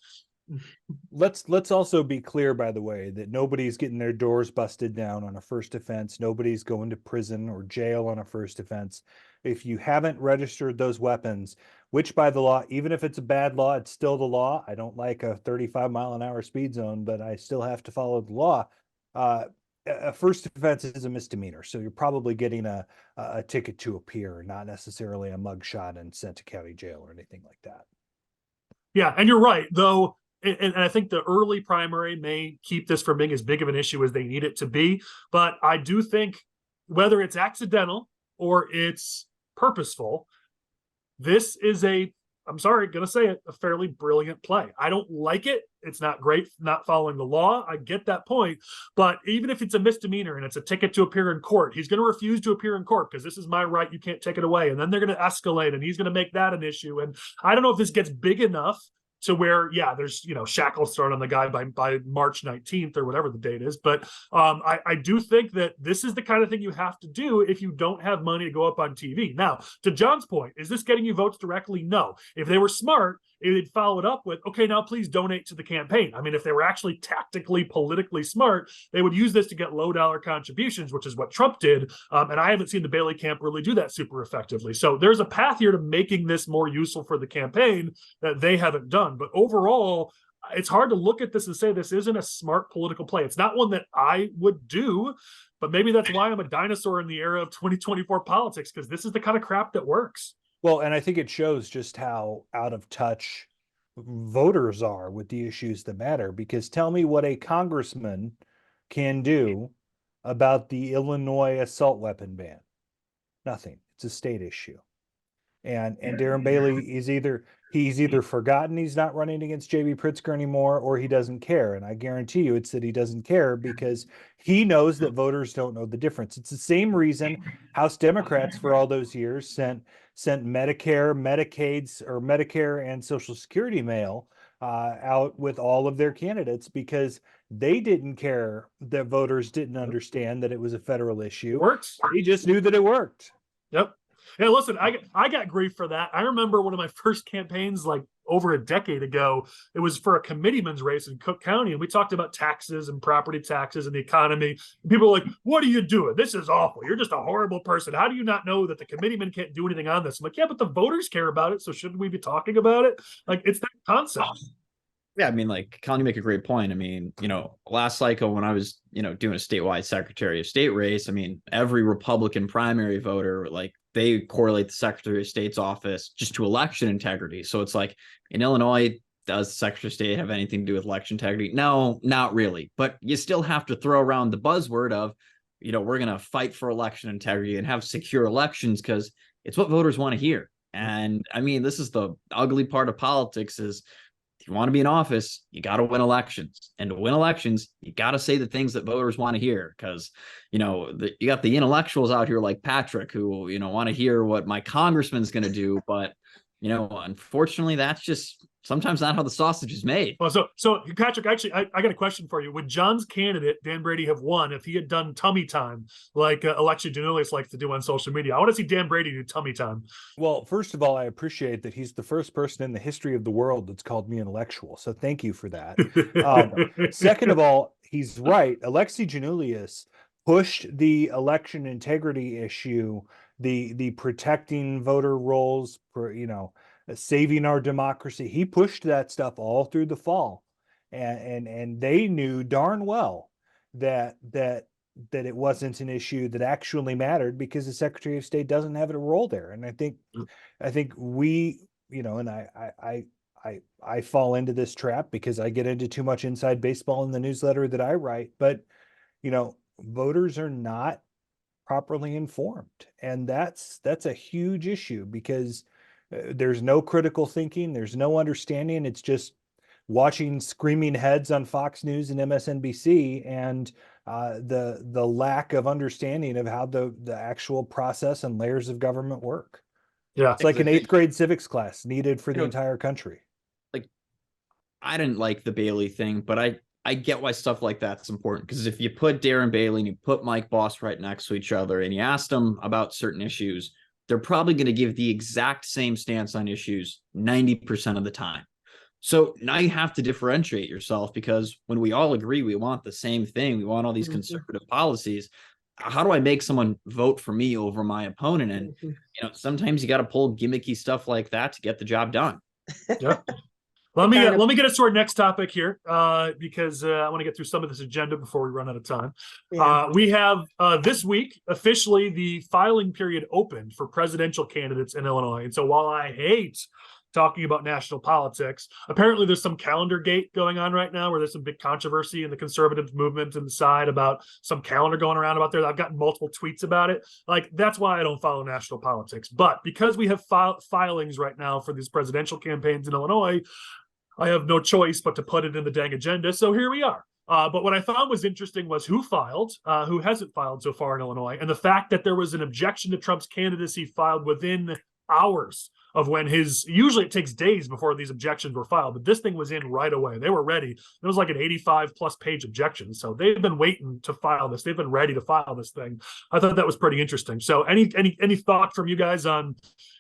Let's also be clear, by the way, that nobody's getting their doors busted down on a first offense. Nobody's going to prison or jail on a first offense. if you haven't registered those weapons, which by the law, even if it's a bad law, it's still the law. I don't like a 35-mile-an-hour speed zone, but I still have to follow the law. A first offense is a misdemeanor, so you're probably getting a ticket to appear, not necessarily a mugshot and sent to county jail or anything like that. Yeah, and you're right, though. And I think the early primary may keep this from being as big of an issue as they need it to be. But I do think whether it's accidental or it's purposeful, this is I'm sorry, gonna say it, a fairly brilliant play. I don't like it. It's not great not following the law. I get that point. But even if it's a misdemeanor and it's a ticket to appear in court, he's going to refuse to appear in court because this is my right. You can't take it away. And then they're going to escalate and he's going to make that an issue. And I don't know if this gets big enough to where, yeah, there's, shackles thrown on the guy by March 19th or whatever the date is. But I do think that this is the kind of thing you have to do if you don't have money to go up on TV. Now, to John's point, is this getting you votes directly? No. If they were smart, they'd follow it up with, okay, now please donate to the campaign. I mean, if they were actually tactically, politically smart, they would use this to get low dollar contributions, which is what Trump did. And I haven't seen the Bailey camp really do that super effectively. So there's a path here to making this more useful for the campaign that they haven't done. But overall, it's hard to look at this and say this isn't a smart political play. It's not one that I would do, but maybe that's why I'm a dinosaur in the era of 2024 politics, because this is the kind of crap that works. Well, and I think it shows just how out of touch voters are with the issues that matter, because tell me what a congressman can do about the Illinois assault weapon ban. Nothing. It's a state issue. And Darren Bailey is he's either forgotten he's not running against JB Pritzker anymore, or he doesn't care. And I guarantee you it's that he doesn't care because he knows that voters don't know the difference. It's the same reason House Democrats for all those years sent Medicare, Medicaids, or Medicare and Social Security mail out with all of their candidates, because they didn't care that voters didn't understand that it was a federal issue. It works. They just knew that it worked. Yep. Yeah, listen, I got grief for that. I remember one of my first campaigns, like over a decade ago. It was for a committeeman's race in Cook County, and we talked about taxes and property taxes and the economy. And people were like, "What are you doing? This is awful. You're just a horrible person. How do you not know that the committeeman can't do anything on this?" I'm like, "Yeah, but the voters care about it, so shouldn't we be talking about it?" Like, it's that concept. Yeah, I mean, like, Collin, you make a great point. I mean, last cycle when I was, doing a statewide Secretary of State race, I mean, every Republican primary voter, like, they correlate the Secretary of State's office just to election integrity. So it's like, in Illinois, does the Secretary of State have anything to do with election integrity? No, not really. But you still have to throw around the buzzword of, we're going to fight for election integrity and have secure elections because it's what voters want to hear. And I mean, this is the ugly part of politics is, if you want to be in office, you got to win elections. And to win elections, you got to say the things that voters want to hear. Because, you got the intellectuals out here like Patrick who, want to hear what my congressman's going to do. But, unfortunately, that's just sometimes not how the sausage is made. Well, so Patrick, actually, I got a question for you. Would John's candidate, Dan Brady, have won if he had done tummy time like Alexi Giannoulias likes to do on social media? I want to see Dan Brady do tummy time. Well, first of all, I appreciate that he's the first person in the history of the world that's called me intellectual. So thank you for that. Second of all, he's right. Alexi Giannoulias pushed the election integrity issue, the protecting voter rolls, for, saving our democracy. He pushed that stuff all through the fall, and they knew darn well that it wasn't an issue that actually mattered because the Secretary of State doesn't have a role there. And I think we, and I fall into this trap because I get into too much inside baseball in the newsletter that I write, but voters are not properly informed, and that's a huge issue because there's no critical thinking, there's no understanding. It's just watching screaming heads on Fox News and MSNBC, and the lack of understanding of how the actual process and layers of government work. Yeah, it's like an 8th grade civics class needed for the entire country. Like, I didn't like the Bailey thing, but I get why stuff like that's important, because if you put Darren Bailey and you put Mike Bost right next to each other and you ask them about certain issues, they're probably going to give the exact same stance on issues 90% of the time. So now you have to differentiate yourself, because when we all agree we want the same thing, we want all these conservative policies, how do I make someone vote for me over my opponent? And sometimes you got to pull gimmicky stuff like that to get the job done. Yeah. Let me get us to our next topic here, because I want to get through some of this agenda before we run out of time. Yeah. We have this week officially the filing period opened for presidential candidates in Illinois. And so while I hate talking about national politics, apparently there's some calendar gate going on right now where there's some big controversy in the conservative movement and the side about some calendar going around about there. I've gotten multiple tweets about it. Like, that's why I don't follow national politics. But because we have filings right now for these presidential campaigns in Illinois, I have no choice but to put it in the dang agenda. So here we are. But what I found was interesting was who filed, who hasn't filed so far in Illinois, and the fact that there was an objection to Trump's candidacy filed within hours of when usually it takes days before these objections were filed, but this thing was in right away. They were ready. It was like an 85+ page objection. So they've been waiting to file this. They've been ready to file this thing. I thought that was pretty interesting. So any thought from you guys on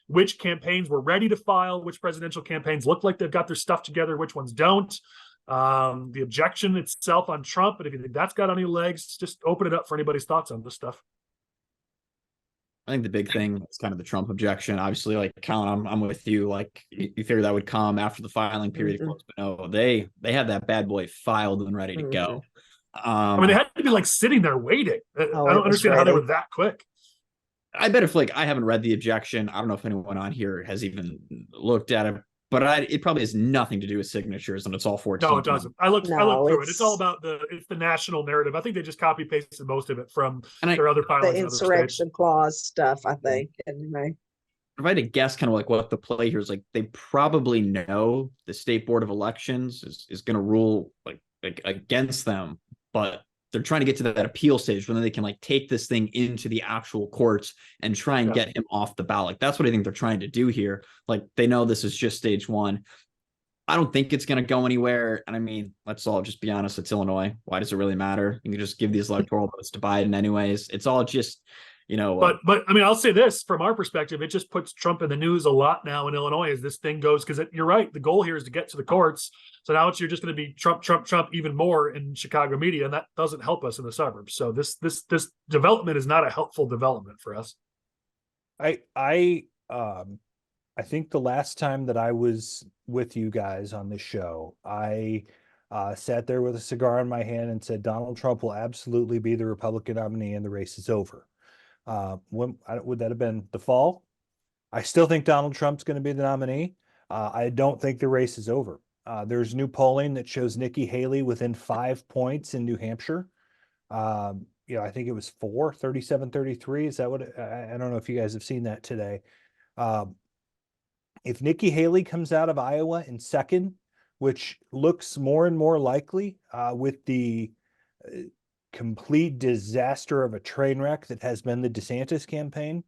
which campaigns were ready to file, which presidential campaigns look like they've got their stuff together, which ones don't? The objection itself on Trump, but if you think that's got any legs, just open it up for anybody's thoughts on this stuff. I think the big thing is kind of the Trump objection. Obviously, like Collin, I'm with you. Like you figured that would come after the filing period, but no, they had that bad boy filed and ready to go. I mean, they had to be like sitting there waiting. I don't understand how they were that quick. I bet if I haven't read the objection, I don't know if anyone on here has even looked at it, but it probably has nothing to do with signatures, and it's all 14. No, it doesn't. I looked through it. It's all about it's the national narrative. I think they just copy pasted most of it from their other filings. The insurrection clause stuff, I think. Anyway, if I had to guess, kind of like what the play here is, like they probably know the state board of elections is going to rule like against them, but they're trying to get to that appeal stage when they can like take this thing into the actual courts and try and get him off the ballot. That's what I think they're trying to do here. Like they know this is just stage one. I don't think it's going to go anywhere. And I mean, let's all just be honest. It's Illinois. Why does it really matter? You can just give these electoral votes to Biden anyways. It's all just, But I mean, I'll say this from our perspective, it just puts Trump in the news a lot now in Illinois as this thing goes, because you're right. The goal here is to get to the courts. So now you're just going to be Trump, Trump, Trump even more in Chicago media, and that doesn't help us in the suburbs. So this development is not a helpful development for us. I think the last time that I was with you guys on this show, I sat there with a cigar in my hand and said, Donald Trump will absolutely be the Republican nominee and the race is over. When would that have been? The fall? I still think Donald Trump's going to be the nominee. I don't think the race is over. There's new polling that shows Nikki Haley within 5 points in New Hampshire. I think it was 37-33. Is that what? I don't know if you guys have seen that today. If Nikki Haley comes out of Iowa in second, which looks more and more likely with the complete disaster of a train wreck that has been the DeSantis campaign,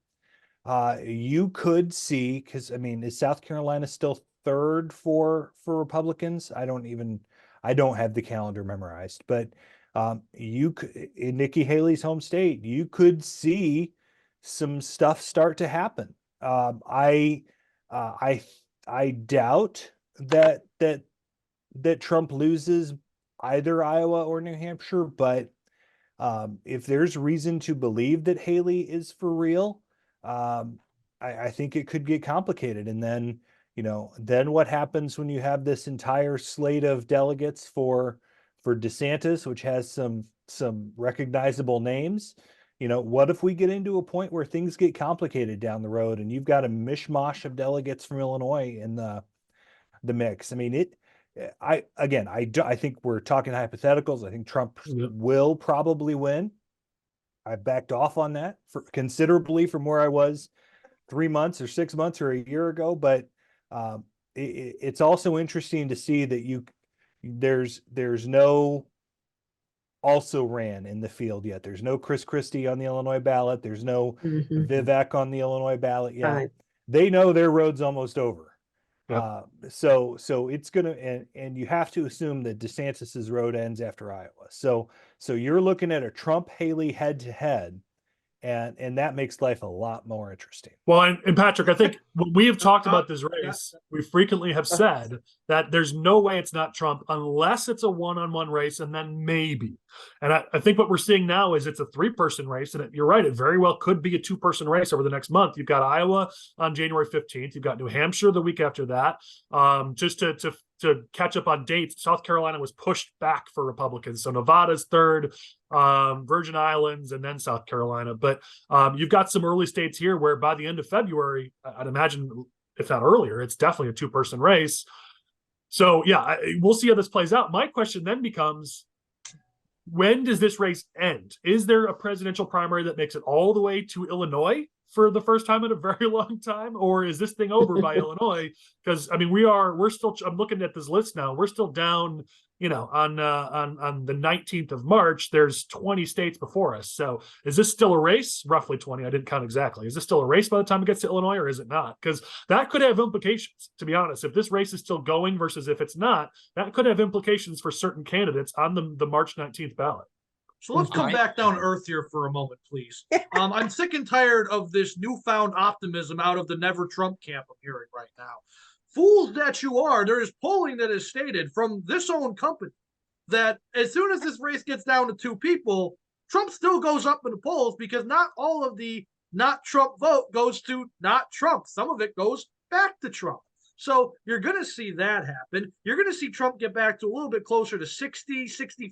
you could see, because I mean, is South Carolina still third for Republicans? I don't have the calendar memorized, but you could, in Nikki Haley's home state, you could see some stuff start to happen. I doubt that Trump loses either Iowa or New Hampshire, but if there's reason to believe that Haley is for real, I think it could get complicated. And then, then what happens when you have this entire slate of delegates for DeSantis, which has some recognizable names? What if we get into a point where things get complicated down the road and you've got a mishmash of delegates from Illinois in the mix? I mean, I think we're talking hypotheticals. I think Trump will probably win. I backed off on that considerably from where I was 3 months or 6 months or a year ago. But it's also interesting to see that there's no also ran in the field yet. There's no Chris Christie on the Illinois ballot. There's no Vivek on the Illinois ballot yet. Right. They know their road's almost over. Yep. So it's gonna, and you have to assume that DeSantis's road ends after Iowa. So you're looking at a Trump Haley head to head, And that makes life a lot more interesting. Well, and Patrick, I think when we have talked about this race, we frequently have said that there's no way it's not Trump unless it's a one-on-one race, and then maybe. And I think what we're seeing now is it's a three-person race, and you're right, it very well could be a two-person race over the next month. You've got Iowa on January 15th. You've got New Hampshire the week after that. Just to catch up on dates, South Carolina was pushed back for Republicans. So Nevada's third, Virgin Islands, and then South Carolina. But you've got some early states here where by the end of February, I'd imagine, if not earlier, it's definitely a two-person race. So yeah, we'll see how this plays out. My question then becomes, when does this race end? Is there a presidential primary that makes it all the way to Illinois for the first time in a very long time, or is this thing over by Illinois? Because I mean, we're still. I'm looking at this list now. We're still down, on the 19th of March. There's 20 states before us. So is this still a race? Roughly 20. I didn't count exactly. Is this still a race by the time it gets to Illinois, or is it not? Because that could have implications. To be honest, if this race is still going versus if it's not, that could have implications for certain candidates on the March 19th ballot. So let's come back down to earth here for a moment, please. I'm sick and tired of this newfound optimism out of the Never Trump camp I'm hearing right now. Fools that you are, there is polling that is stated from this own company that as soon as this race gets down to two people, Trump still goes up in the polls because not all of the not Trump vote goes to not Trump. Some of it goes back to Trump. So you're going to see that happen. You're going to see Trump get back to a little bit closer to 60, 65%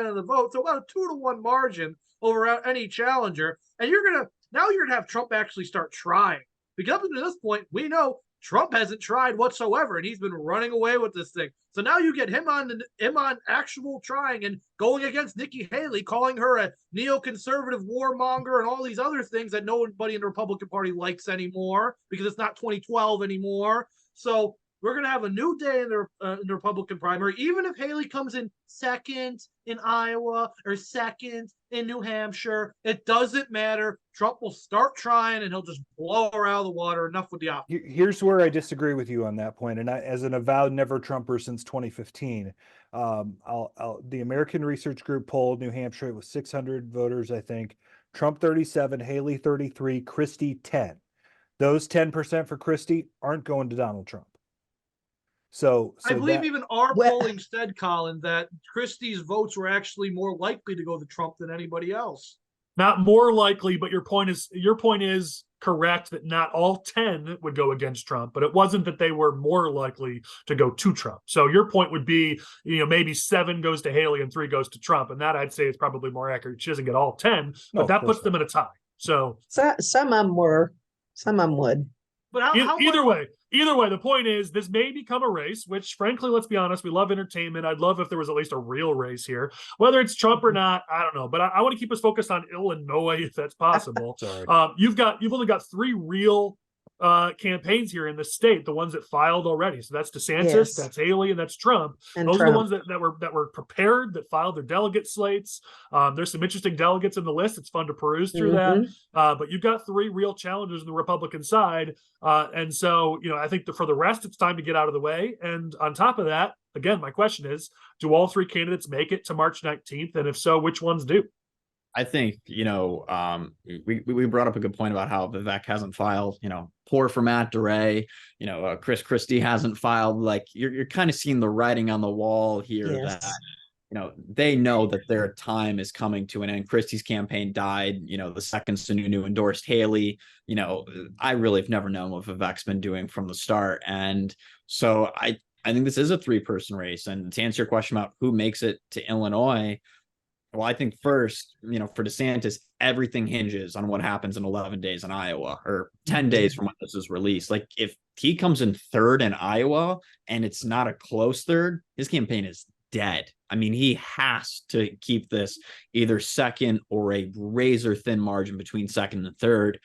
of the vote. So about a 2-to-1 margin over any challenger. And you're going to have Trump actually start trying. Because up to this point, we know Trump hasn't tried whatsoever, and he's been running away with this thing. So now you get him on actual trying and going against Nikki Haley, calling her a neoconservative warmonger and all these other things that nobody in the Republican Party likes anymore because it's not 2012 anymore. So we're going to have a new day in the Republican primary, even if Haley comes in second in Iowa or second in New Hampshire. It doesn't matter. Trump will start trying, and he'll just blow her out of the water. Enough with the option. Here's where I disagree with you on that point. And I, as an avowed Never Trumper since 2015, the American Research Group polled New Hampshire. It was 600 voters, I think. Trump 37, Haley 33, Christie 10. Those 10% for Christie aren't going to Donald Trump. So I believe even our polling said, Collin, that Christie's votes were actually more likely to go to Trump than anybody else. Not more likely, but your point is correct that not all 10 would go against Trump, but it wasn't that they were more likely to go to Trump. So your point would be, maybe 7 goes to Haley and 3 goes to Trump. And that I'd say is probably more accurate. She doesn't get all 10, but that puts them in a tie. So some of them were, some of them would. But either way, the point is this may become a race, which frankly, let's be honest, we love entertainment. I'd love if there was at least a real race here. Whether it's Trump or not, I don't know. But I want to keep us focused on Illinois if that's possible. You've only got 3 real campaigns here in the state, the ones that filed already. So that's DeSantis, that's Haley, and that's Trump. Those are the ones that were prepared, that filed their delegate slates. There's some interesting delegates in the list. It's fun to peruse through that. But you've got 3 real challengers on the Republican side. And so, I think for the rest, it's time to get out of the way. And on top of that, again, my question is, do all 3 candidates make it to March 19th? And if so, which ones do? I think, we brought up a good point about how Vivek hasn't filed, poor for Matt DeRay, Chris Christie hasn't filed. Like you're kind of seeing the writing on the wall here that, they know that their time is coming to an end. Christie's campaign died, the second Sununu endorsed Haley. I really have never known what Vivek's been doing from the start. And so I think this is a 3-person race. And to answer your question about who makes it to Illinois, well, I think first, for DeSantis, everything hinges on what happens in 11 days in Iowa or 10 days from when this is released. Like if he comes in 3rd in Iowa and it's not a close 3rd, his campaign is dead. I mean, he has to keep this either 2nd or a razor thin margin between 2nd and 3rd,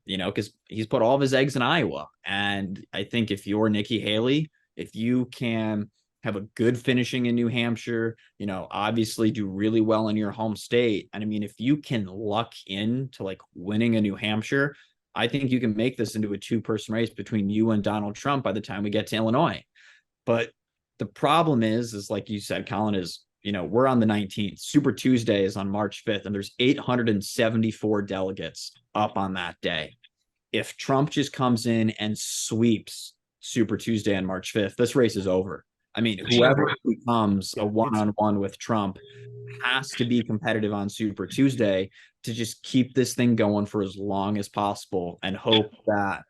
because he's put all of his eggs in Iowa. And I think if you're Nikki Haley, if you can have a good finishing in New Hampshire, obviously do really well in your home state. And I mean, if you can luck into like winning a New Hampshire, I think you can make this into a 2-person race between you and Donald Trump by the time we get to Illinois. But the problem is like you said, Collin, is we're on the 19th. Super Tuesday is on March 5th, and there's 874 delegates up on that day. If Trump just comes in and sweeps Super Tuesday on March 5th, this race is over. I mean, whoever becomes a one-on-one with Trump has to be competitive on Super Tuesday to just keep this thing going for as long as possible and hope that,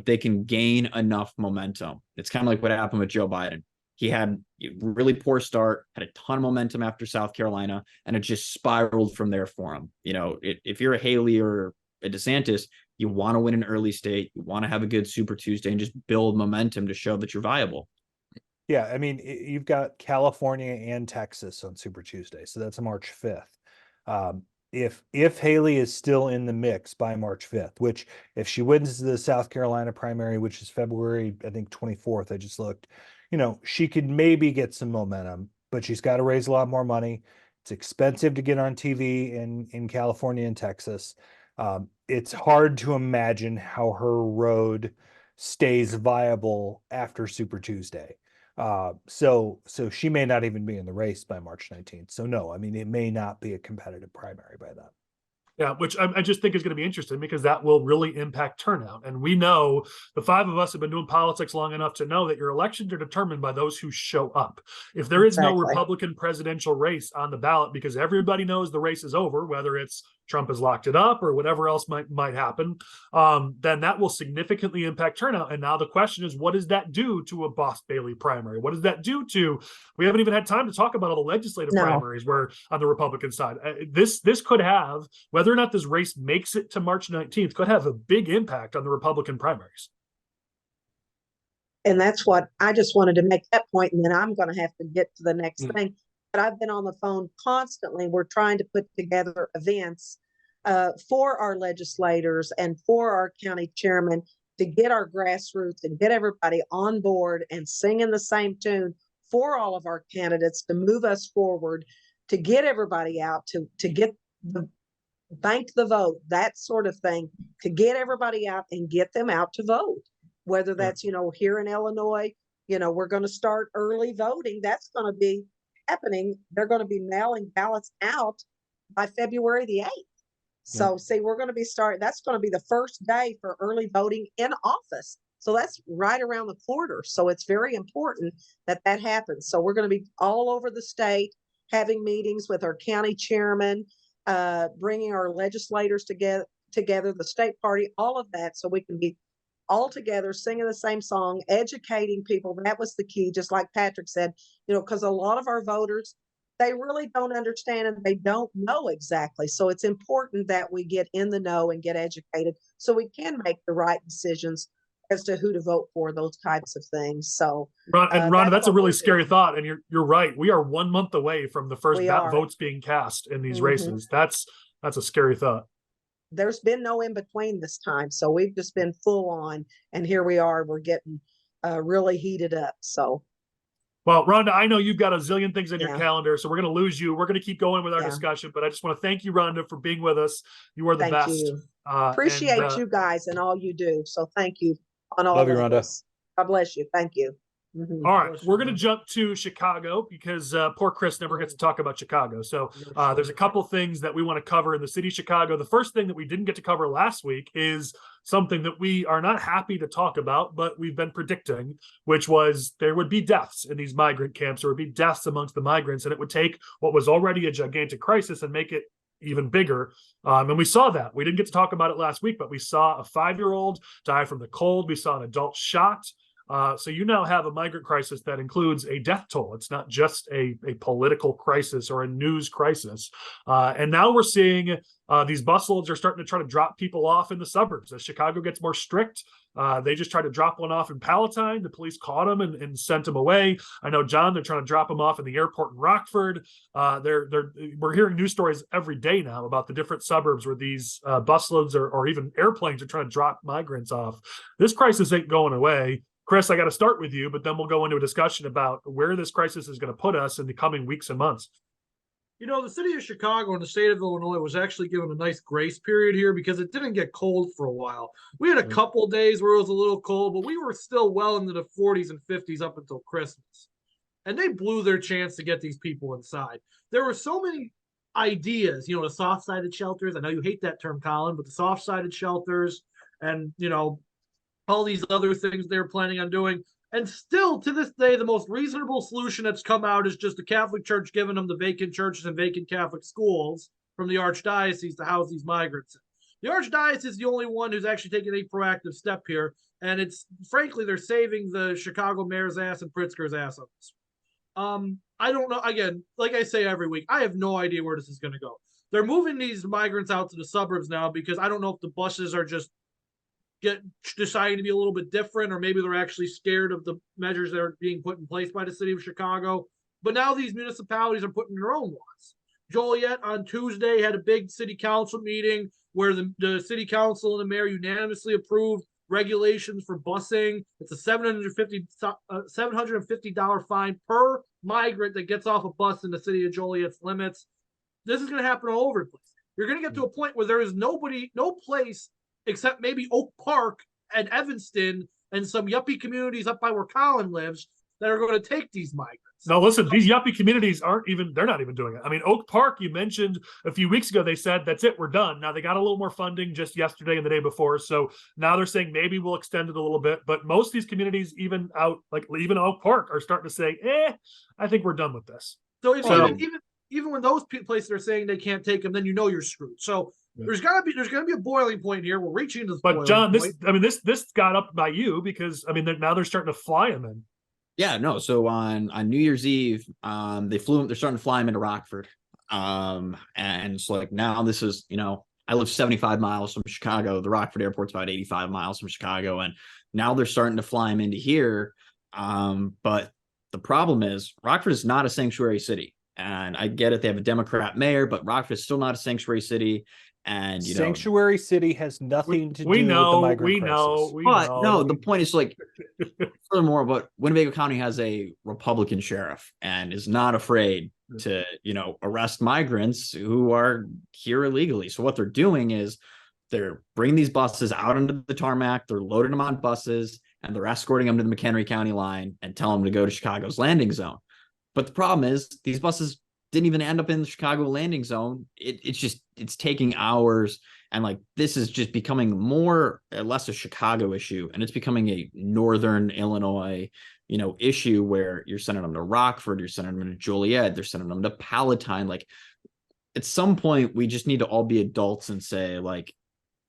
they can gain enough momentum. It's kind of like what happened with Joe Biden. He had a really poor start, had a ton of momentum after South Carolina, and it just spiraled from there for him. If you're a Haley or a DeSantis, you want to win an early state, you want to have a good Super Tuesday and just build momentum to show that you're viable. Yeah, I mean, you've got California and Texas on Super Tuesday, so that's March 5th. If Haley is still in the mix by March 5th, which if she wins the South Carolina primary, which is February, I think 24th, I just looked, she could maybe get some momentum, but she's got to raise a lot more money. It's expensive to get on TV in California and Texas. It's hard to imagine how her road stays viable after Super Tuesday. So she may not even be in the race by March 19th. So no, I mean, it may not be a competitive primary by then. Yeah, which I just think is going to be interesting because that will really impact turnout. And we know the five of us have been doing politics long enough to know that your elections are determined by those who show up. If there is no Republican presidential race on the ballot because everybody knows the race is over, whether it's Trump has locked it up or whatever else might happen, then that will significantly impact turnout. And now the question is, what does that do to a Bost Bailey primary? What does that do to, we haven't even had time to talk about all the legislative primaries where on the Republican side, this could have, whether or not this race makes it to March 19th, could have a big impact on the Republican primaries. And that's what I just wanted to make that point, and then I'm going to have to get to the next thing. But I've been on the phone constantly. We're trying to put together events for our legislators and for our county chairman to get our grassroots and get everybody on board and singing the same tune for all of our candidates to move us forward, to get everybody out, to get the bank the vote, that sort of thing, to get everybody out and get them out to vote. Whether that's, here in Illinois, we're going to start early voting. That's going to be happening. They're going to be mailing ballots out by February the 8th. So see, we're going to be that's going to be the first day for early voting in office. So that's right around the corner. So it's very important that happens. So we're going to be all over the state, having meetings with our county chairman, bringing our legislators together, the state party, all of that. So we can be all together singing the same song, educating people. That was the key, just like Patrick said, because a lot of our voters, they really don't understand and they don't know exactly. So it's important that we get in the know and get educated so we can make the right decisions as to who to vote for, those types of things. So, Rhonda, that's a really scary thought. And you're right. We are 1 month away from the first votes being cast in these races. That's a scary thought. There's been no in between this time. So we've just been full on, and here we are, we're getting really heated up. So. Well, Rhonda, I know you've got a zillion things in your calendar, so we're going to lose you. We're going to keep going with our discussion, but I just want to thank you, Rhonda, for being with us. You are the best. You. Appreciate you guys and all you do. So thank you on all of you, Rhonda. This. God bless you. Thank you. All right, we're going to jump to Chicago because poor Chris never gets to talk about Chicago. So there's a couple things that we want to cover in the city of Chicago. The first thing that we didn't get to cover last week is something that we are not happy to talk about, but we've been predicting, which was there would be deaths in these migrant camps. There would be deaths amongst the migrants, and it would take what was already a gigantic crisis and make it even bigger. And we saw that. We didn't get to talk about it last week, but we saw a 5-year-old die from the cold. We saw an adult shot. So you now have a migrant crisis that includes a death toll. It's not just a political crisis or a news crisis. And now we're seeing these busloads are starting to try to drop people off in the suburbs. As Chicago gets more strict, they just tried to drop one off in Palatine. The police caught him and sent him away. I know, John, they're trying to drop him off in the airport in Rockford. We're hearing news stories every day now about the different suburbs where these busloads or even airplanes are trying to drop migrants off. This crisis ain't going away. Chris, I got to start with you, but then we'll go into a discussion about where this crisis is going to put us in the coming weeks and months. The city of Chicago and the state of Illinois was actually given a nice grace period here because it didn't get cold for a while. We had a couple days where it was a little cold, but we were still well into the 40s and 50s up until Christmas. and they blew their chance to get these people inside. There were so many ideas, the soft-sided shelters. I know you hate that term, Collin, but the soft-sided shelters and, all these other things they're planning on doing. And still, to this day, the most reasonable solution that's come out is just the Catholic Church giving them the vacant churches and vacant Catholic schools from the Archdiocese to house these migrants. The Archdiocese is the only one who's actually taken a proactive step here. And it's, frankly, they're saving the Chicago mayor's ass and Pritzker's ass on this. I don't know. Again, like I say every week, I have no idea where this is going to go. They're moving these migrants out to the suburbs now because I don't know if the buses are just deciding to be a little bit different, or maybe they're actually scared of the measures that are being put in place by the city of Chicago. But now these municipalities are putting their own laws. Joliet on Tuesday had a big city council meeting where the city council and the mayor unanimously approved regulations for busing. It's a $750 fine per migrant that gets off a bus in the city of Joliet's limits. This is going to happen all over the place. You're going to get to a point where there is no place except maybe Oak Park and Evanston and some yuppie communities up by where Collin lives that are going to take these migrants. No, listen, these yuppie communities they're not even doing it. I mean, Oak Park, you mentioned a few weeks ago, they said, that's it, we're done. Now they got a little more funding just yesterday and the day before. So now they're saying maybe we'll extend it a little bit. But most of these communities, even Oak Park, are starting to say, I think we're done with this. So even when those places are saying they can't take them, then you're screwed. So there's gonna be a boiling point here. We're reaching to this. But John, this got up by you because now they're starting to fly them in. Yeah, no. So on New Year's Eve, they're starting to fly them into Rockford. And so like now this is, I live 75 miles from Chicago. The Rockford airport's about 85 miles from Chicago. And now they're starting to fly them into here. But the problem is Rockford is not a sanctuary city. And I get it. They have a Democrat mayor, but Rockford is still not a sanctuary city. And sanctuary city has nothing to do with the migrant crisis. We know. No, the point is furthermore, but Winnebago County has a Republican sheriff and is not afraid to, arrest migrants who are here illegally. So what they're doing is they're bringing these buses out onto the tarmac, they're loading them on buses, and they're escorting them to the McHenry County line and telling them to go to Chicago's landing zone. But the problem is these buses didn't even end up in the Chicago landing zone. It's taking hours. And this is just becoming more or less a Chicago issue. And it's becoming a Northern Illinois, issue where you're sending them to Rockford, you're sending them to Joliet, they're sending them to Palatine. At some point, we just need to all be adults and say,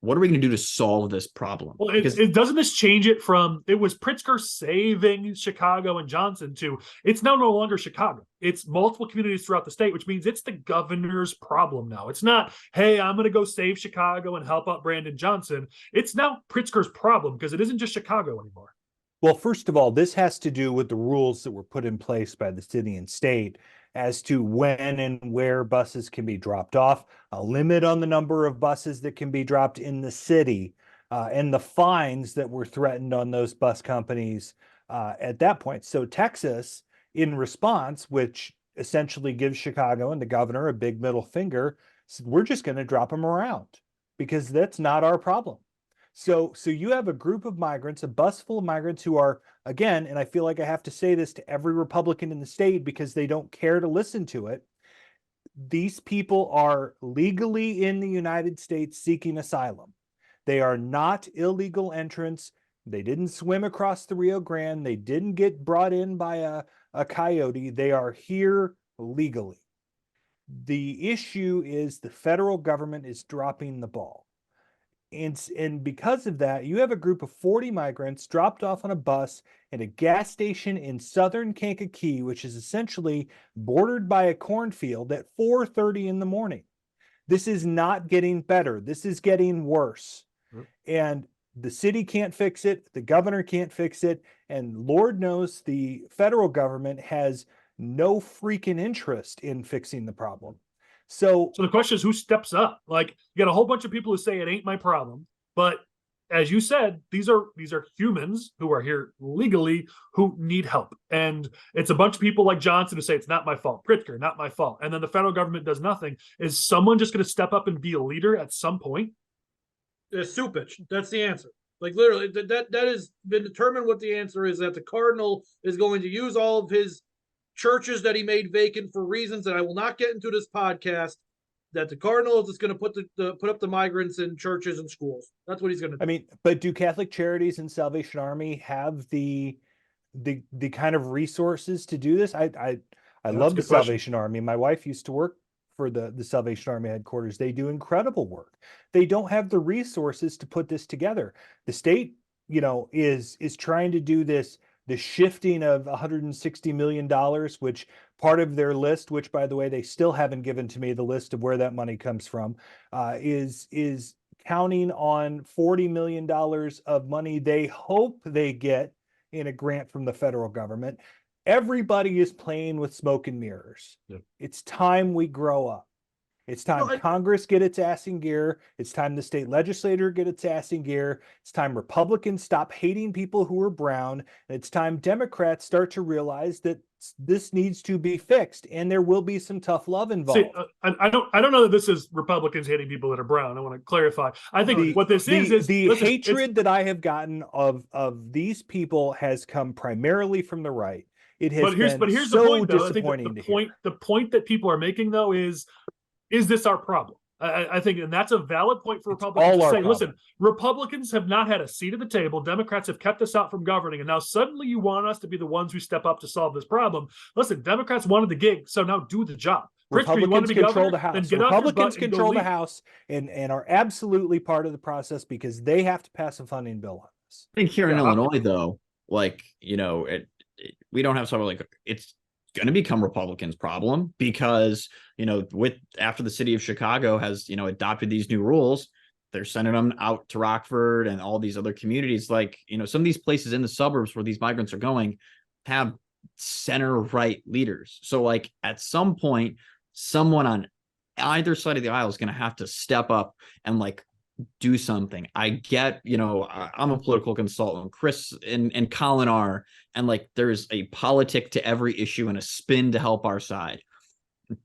what are we going to do to solve this problem? Well, it doesn't this change it from it was Pritzker saving Chicago and Johnson to it's now no longer Chicago. It's multiple communities throughout the state, which means it's the governor's problem now. It's not, hey, I'm going to go save Chicago and help out Brandon Johnson. It's now Pritzker's problem because it isn't just Chicago anymore. Well, first of all, this has to do with the rules that were put in place by the city and state as to when and where buses can be dropped off, a limit on the number of buses that can be dropped in the city, and the fines that were threatened on those bus companies at that point. So Texas, in response, which essentially gives Chicago and the governor a big middle finger, said, we're just going to drop them around because that's not our problem. So you have a group of migrants, a bus full of migrants who are, again, and I feel like I have to say this to every Republican in the state because they don't care to listen to it. These people are legally in the United States seeking asylum. They are not illegal entrants. They didn't swim across the Rio Grande. They didn't get brought in by a coyote. They are here legally. The issue is the federal government is dropping the ball. And because of that, you have a group of 40 migrants dropped off on a bus at a gas station in southern Kankakee, which is essentially bordered by a cornfield at 4:30 in the morning. This is not getting better. This is getting worse. And the city can't fix it. The governor can't fix it. And Lord knows the federal government has no freaking interest in fixing the problem. So the question is, who steps up? You got a whole bunch of people who say it ain't my problem, but as you said, these are humans who are here legally who need help, and it's a bunch of people like Johnson who say it's not my fault, Pritzker, not my fault, and then the federal government does nothing. Is someone just going to step up and be a leader at some point? Supich. That's the answer. Literally, that has been determined. What the answer is that the Cardinal is going to use all of his churches that he made vacant for reasons that I will not get into this podcast, that the cardinal is just going to put up the migrants in churches and schools. That's what he's going to do. I mean, but do Catholic Charities and Salvation Army have the kind of resources to do this? I love the Salvation Army. My wife used to work for the Salvation Army headquarters. They do incredible work. They don't have the resources to put this together. The state, is trying to do this, the shifting of $160 million, which part of their list, which by the way, they still haven't given to me the list of where that money comes from, is counting on $40 million of money they hope they get in a grant from the federal government. Everybody is playing with smoke and mirrors. Yep. It's time we grow up. It's time Congress get its ass in gear. It's time the state legislature get its ass in gear. It's time Republicans stop hating people who are brown. And it's time Democrats start to realize that this needs to be fixed, and there will be some tough love involved. See, I don't know that this is Republicans hating people that are brown. I want to clarify. I think what this is the hatred that I have gotten of these people has come primarily from the right. It has been so disappointing to hear. The point that people are making, though, is this our problem? I think, and that's a valid point for Republicans to say, listen, Republicans have not had a seat at the table. Democrats have kept us out from governing. And now suddenly you want us to be the ones who step up to solve this problem. Listen, Democrats wanted the gig, so now do the job. Republicans control the House. Republicans control the House and are absolutely part of the process because they have to pass a funding bill on this. I think here in Illinois, though, we don't have something it's going to become Republicans' problem because, after the city of Chicago has, adopted these new rules, they're sending them out to Rockford and all these other communities. Some of these places in the suburbs where these migrants are going have center-right leaders. So at some point, someone on either side of the aisle is going to have to step up and do something. I get, I'm a political consultant. Chris and Collin are, and there's a politic to every issue and a spin to help our side.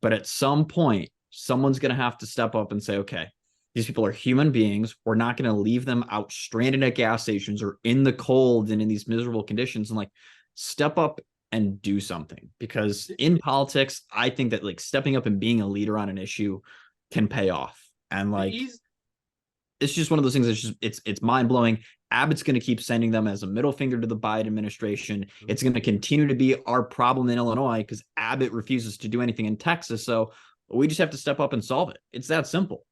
But at some point, someone's going to have to step up and say, okay, these people are human beings. We're not going to leave them out stranded at gas stations or in the cold and in these miserable conditions, and step up and do something. Because in politics, I think that stepping up and being a leader on an issue can pay off. And it's just one of those things that's it's mind-blowing. Abbott's going to keep sending them as a middle finger to the Biden administration. It's going to continue to be our problem in Illinois because Abbott refuses to do anything in Texas. So we just have to step up and solve it. It's that simple.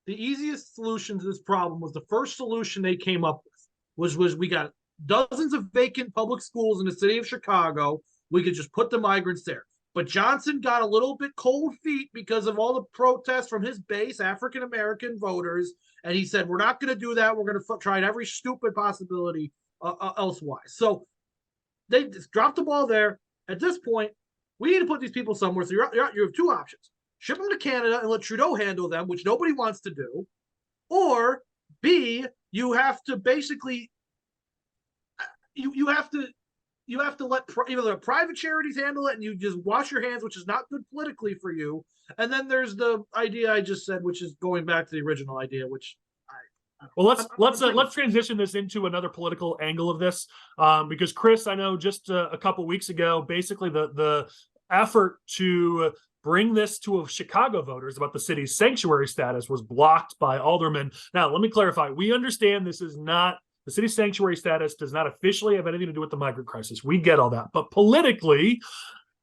The easiest solution to this problem was the first solution they came up with was we got dozens of vacant public schools in the city of Chicago. We could just put the migrants there. But Johnson got a little bit cold feet because of all the protests from his base, African-American voters. And he said, we're not going to do that. We're going to try every stupid possibility elsewise. So they just dropped the ball there. At this point, we need to put these people somewhere. So you have two options. Ship them to Canada and let Trudeau handle them, which nobody wants to do. Or B, you have to basically, you have to let either the private charities handle it and you just wash your hands, which is not good politically for you. And then there's the idea I just said, which is going back to the original idea, which let's transition this into another political angle of this, because Chris, I know just a couple weeks ago, basically the effort to bring this to Chicago voters about the city's sanctuary status was blocked by aldermen. Now, let me clarify. We understand this is not the city's sanctuary status does not officially have anything to do with the migrant crisis. We get all that. But politically,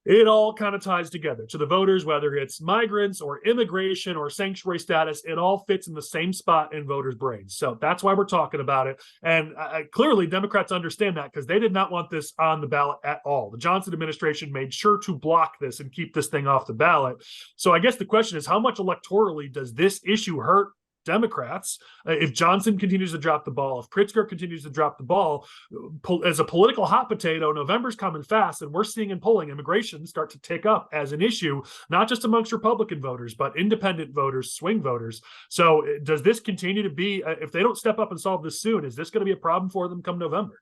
it all kind of ties together to the voters, whether it's migrants or immigration or sanctuary status, it all fits in the same spot in voters' brains. So that's why we're talking about it. And clearly Democrats understand that because they did not want this on the ballot at all. The Johnson administration made sure to block this and keep this thing off the ballot. So I guess the question is, how much electorally does this issue hurt Democrats? If Johnson continues to drop the ball, if Pritzker continues to drop the ball, as a political hot potato, November's coming fast, and we're seeing in polling immigration start to tick up as an issue, not just amongst Republican voters, but independent voters, swing voters. So does this continue to be, if they don't step up and solve this soon, is this going to be a problem for them come November?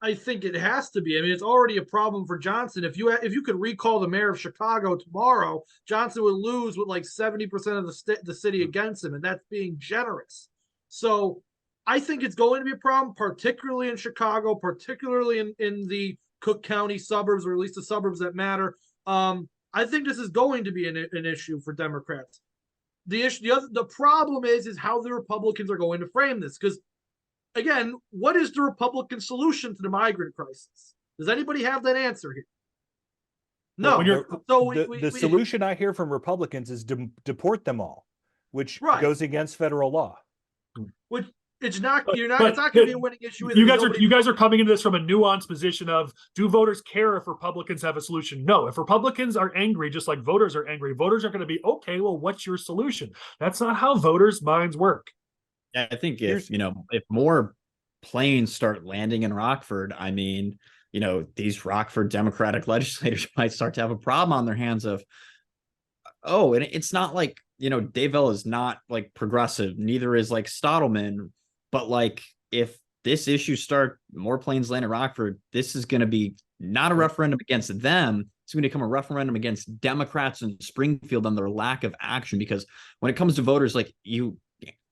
I think it has to be. I mean, it's already a problem for Johnson. If you could recall the mayor of Chicago tomorrow, Johnson would lose with 70% of the city against him, and that's being generous. So I think it's going to be a problem, particularly in Chicago, particularly in the Cook County suburbs, or at least the suburbs that matter. I think this is going to be an issue for Democrats. The problem is how the Republicans are going to frame this. Because, again, what is the Republican solution to the migrant crisis? Does anybody have that answer here? No. The solution I hear from Republicans is deport them all, which goes against federal law. Which it's not. It's not going to be a winning issue. You guys are coming into this from a nuanced position of, do voters care if Republicans have a solution? No. If Republicans are angry, just like voters are angry, voters are going to be, okay, well, what's your solution? That's not how voters' minds work. Yeah, I think if more planes start landing in Rockford, I mean, these Rockford Democratic legislators might start to have a problem on their hands of, and it's not like, Davell is not like progressive, neither is like Stottleman, but like if this issue more planes land in Rockford, this is going to be not a referendum against them. It's going to become a referendum against Democrats in Springfield on their lack of action, because when it comes to voters,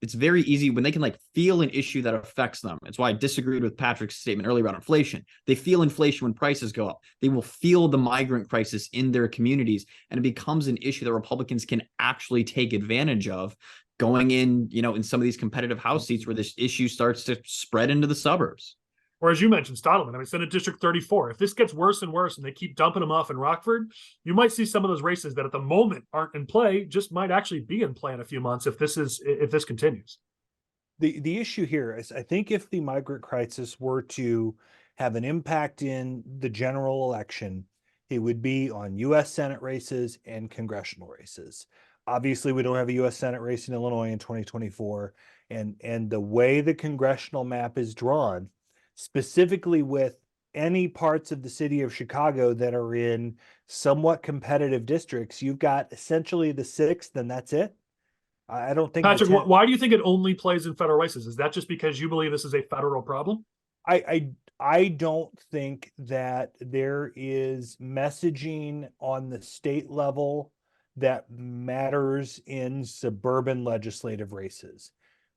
it's very easy when they can feel an issue that affects them. It's why I disagreed with Patrick's statement earlier about inflation. They feel inflation when prices go up. They will feel the migrant crisis in their communities, and it becomes an issue that Republicans can actually take advantage of going in, in some of these competitive House seats where this issue starts to spread into the suburbs. Or as you mentioned, Stottleman, Senate District 34. If this gets worse and worse and they keep dumping them off in Rockford, you might see some of those races that at the moment aren't in play just might actually be in play in a few months if this continues. The issue here is, I think if the migrant crisis were to have an impact in the general election, it would be on U.S. Senate races and congressional races. Obviously, we don't have a U.S. Senate race in Illinois in 2024, and the way the congressional map is drawn, specifically with any parts of the city of Chicago that are in somewhat competitive districts, you've got essentially the 6th, and that's it. I don't think. Patrick, why do you think it only plays in federal races? Is that just because you believe this is a federal problem? I don't think that there is messaging on the state level that matters in suburban legislative races.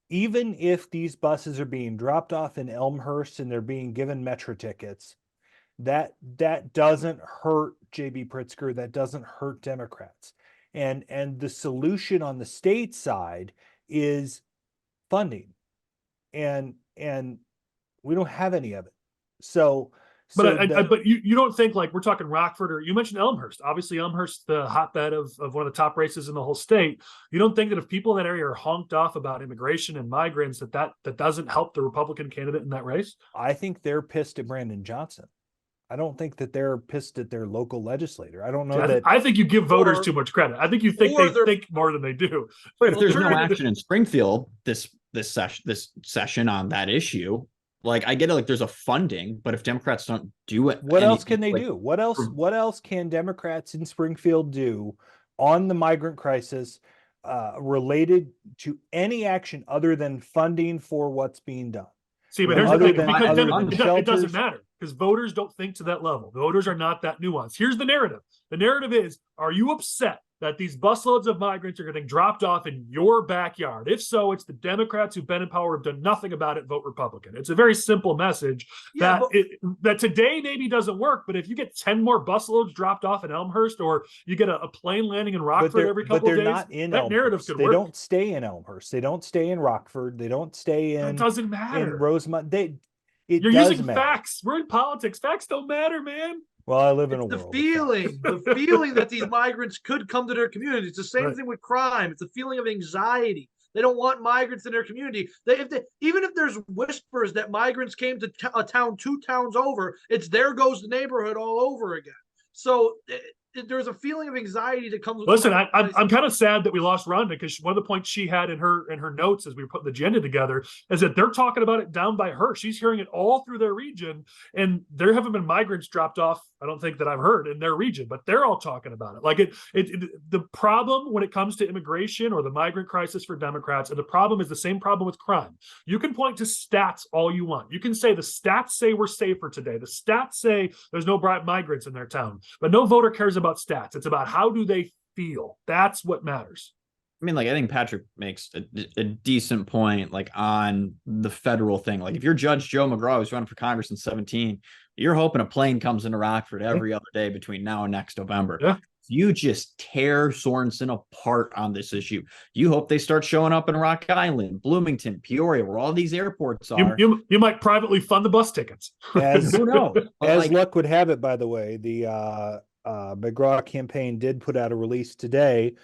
Even if these buses are being dropped off in Elmhurst and they're being given Metro tickets, that doesn't hurt J.B. Pritzker. That doesn't hurt Democrats. And the solution on the state side is funding, and we don't have any of it. But you don't think, we're talking Rockford, or you mentioned Elmhurst. Obviously, Elmhurst, the hotbed of one of the top races in the whole state. You don't think that if people in that area are honked off about immigration and migrants, that doesn't help the Republican candidate in that race? I think they're pissed at Brandon Johnson. I don't think that they're pissed at their local legislator. I don't know that. I think you give voters too much credit. I think you think they think more than they do. But if there's no action in Springfield this session on that issue, I get it, there's a funding, but if Democrats don't do it, what else can they do? What else can Democrats in Springfield do on the migrant crisis related to any action other than funding for what's being done? See, but here's the thing, because it doesn't matter, because voters don't think to that level. Voters are not that nuanced. Here's the narrative. The narrative is, are you upset that these busloads of migrants are getting dropped off in your backyard? If so, it's the Democrats who've been in power, have done nothing about it, vote Republican. It's a very simple message that today maybe doesn't work, but if you get 10 more busloads dropped off in Elmhurst, or you get a plane landing in Rockford every couple of days, not in that Elmhurst. Narrative could work. They don't stay in Elmhurst. They don't stay in Rockford. They don't stay in. It doesn't matter. In Rosemont. You're using facts. We're in politics. Facts don't matter, man. Well, I live in a world. The feeling that these migrants could come to their community. It's the same thing with crime. It's a feeling of anxiety. They don't want migrants in their community. Even if there's whispers that migrants came to a town 2 towns over, it's there goes the neighborhood all over again. So there's a feeling of anxiety that comes with. Listen, I'm kind of sad that we lost Rhonda, because one of the points she had in her notes as we were putting the agenda together is that they're talking about it down by her. She's hearing it all through their region, and there haven't been migrants dropped off, I don't think, that I've heard in their region, but they're all talking about it. The problem when it comes to immigration or the migrant crisis for Democrats, and the problem is the same problem with crime. You can point to stats all you want. You can say the stats say we're safer today. The stats say there's no migrants in their town, but no voter cares about stats. It's about how do they feel. That's what matters. I mean, like, I think Patrick makes a decent point, like, on the federal thing. Like, if you're Judge Joe McGraw, who's running for Congress in 17, you're hoping a plane comes into Rockford every other day between now and next November. Yeah. You just tear Sorensen apart on this issue. You hope they start showing up in Rock Island, Bloomington, Peoria, where all these airports are. You might privately fund the bus tickets. As, Who knows? as luck would have it, by the way, the McGraw campaign did put out a release today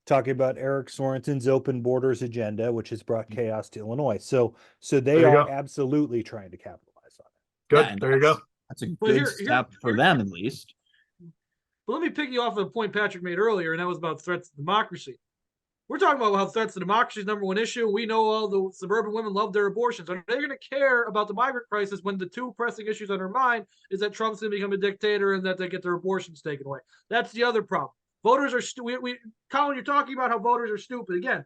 talking about Eric Sorensen's open borders agenda, which has brought chaos to Illinois. So they There you are go. absolutely trying to capitalize on it. Good. Yeah, and there you go. That's a Well, good step for them, at least. But let me pick you off of a point Patrick made earlier, and that was about threats to democracy. We're talking about how threats to democracy is number one issue. We know all the suburban women love their abortions. Are they going to care about the migrant crisis when the two pressing issues on their mind is that Trump's going to become a dictator and that they get their abortions taken away? That's the other problem. Voters are stupid. Collin, you're talking about how voters are stupid again.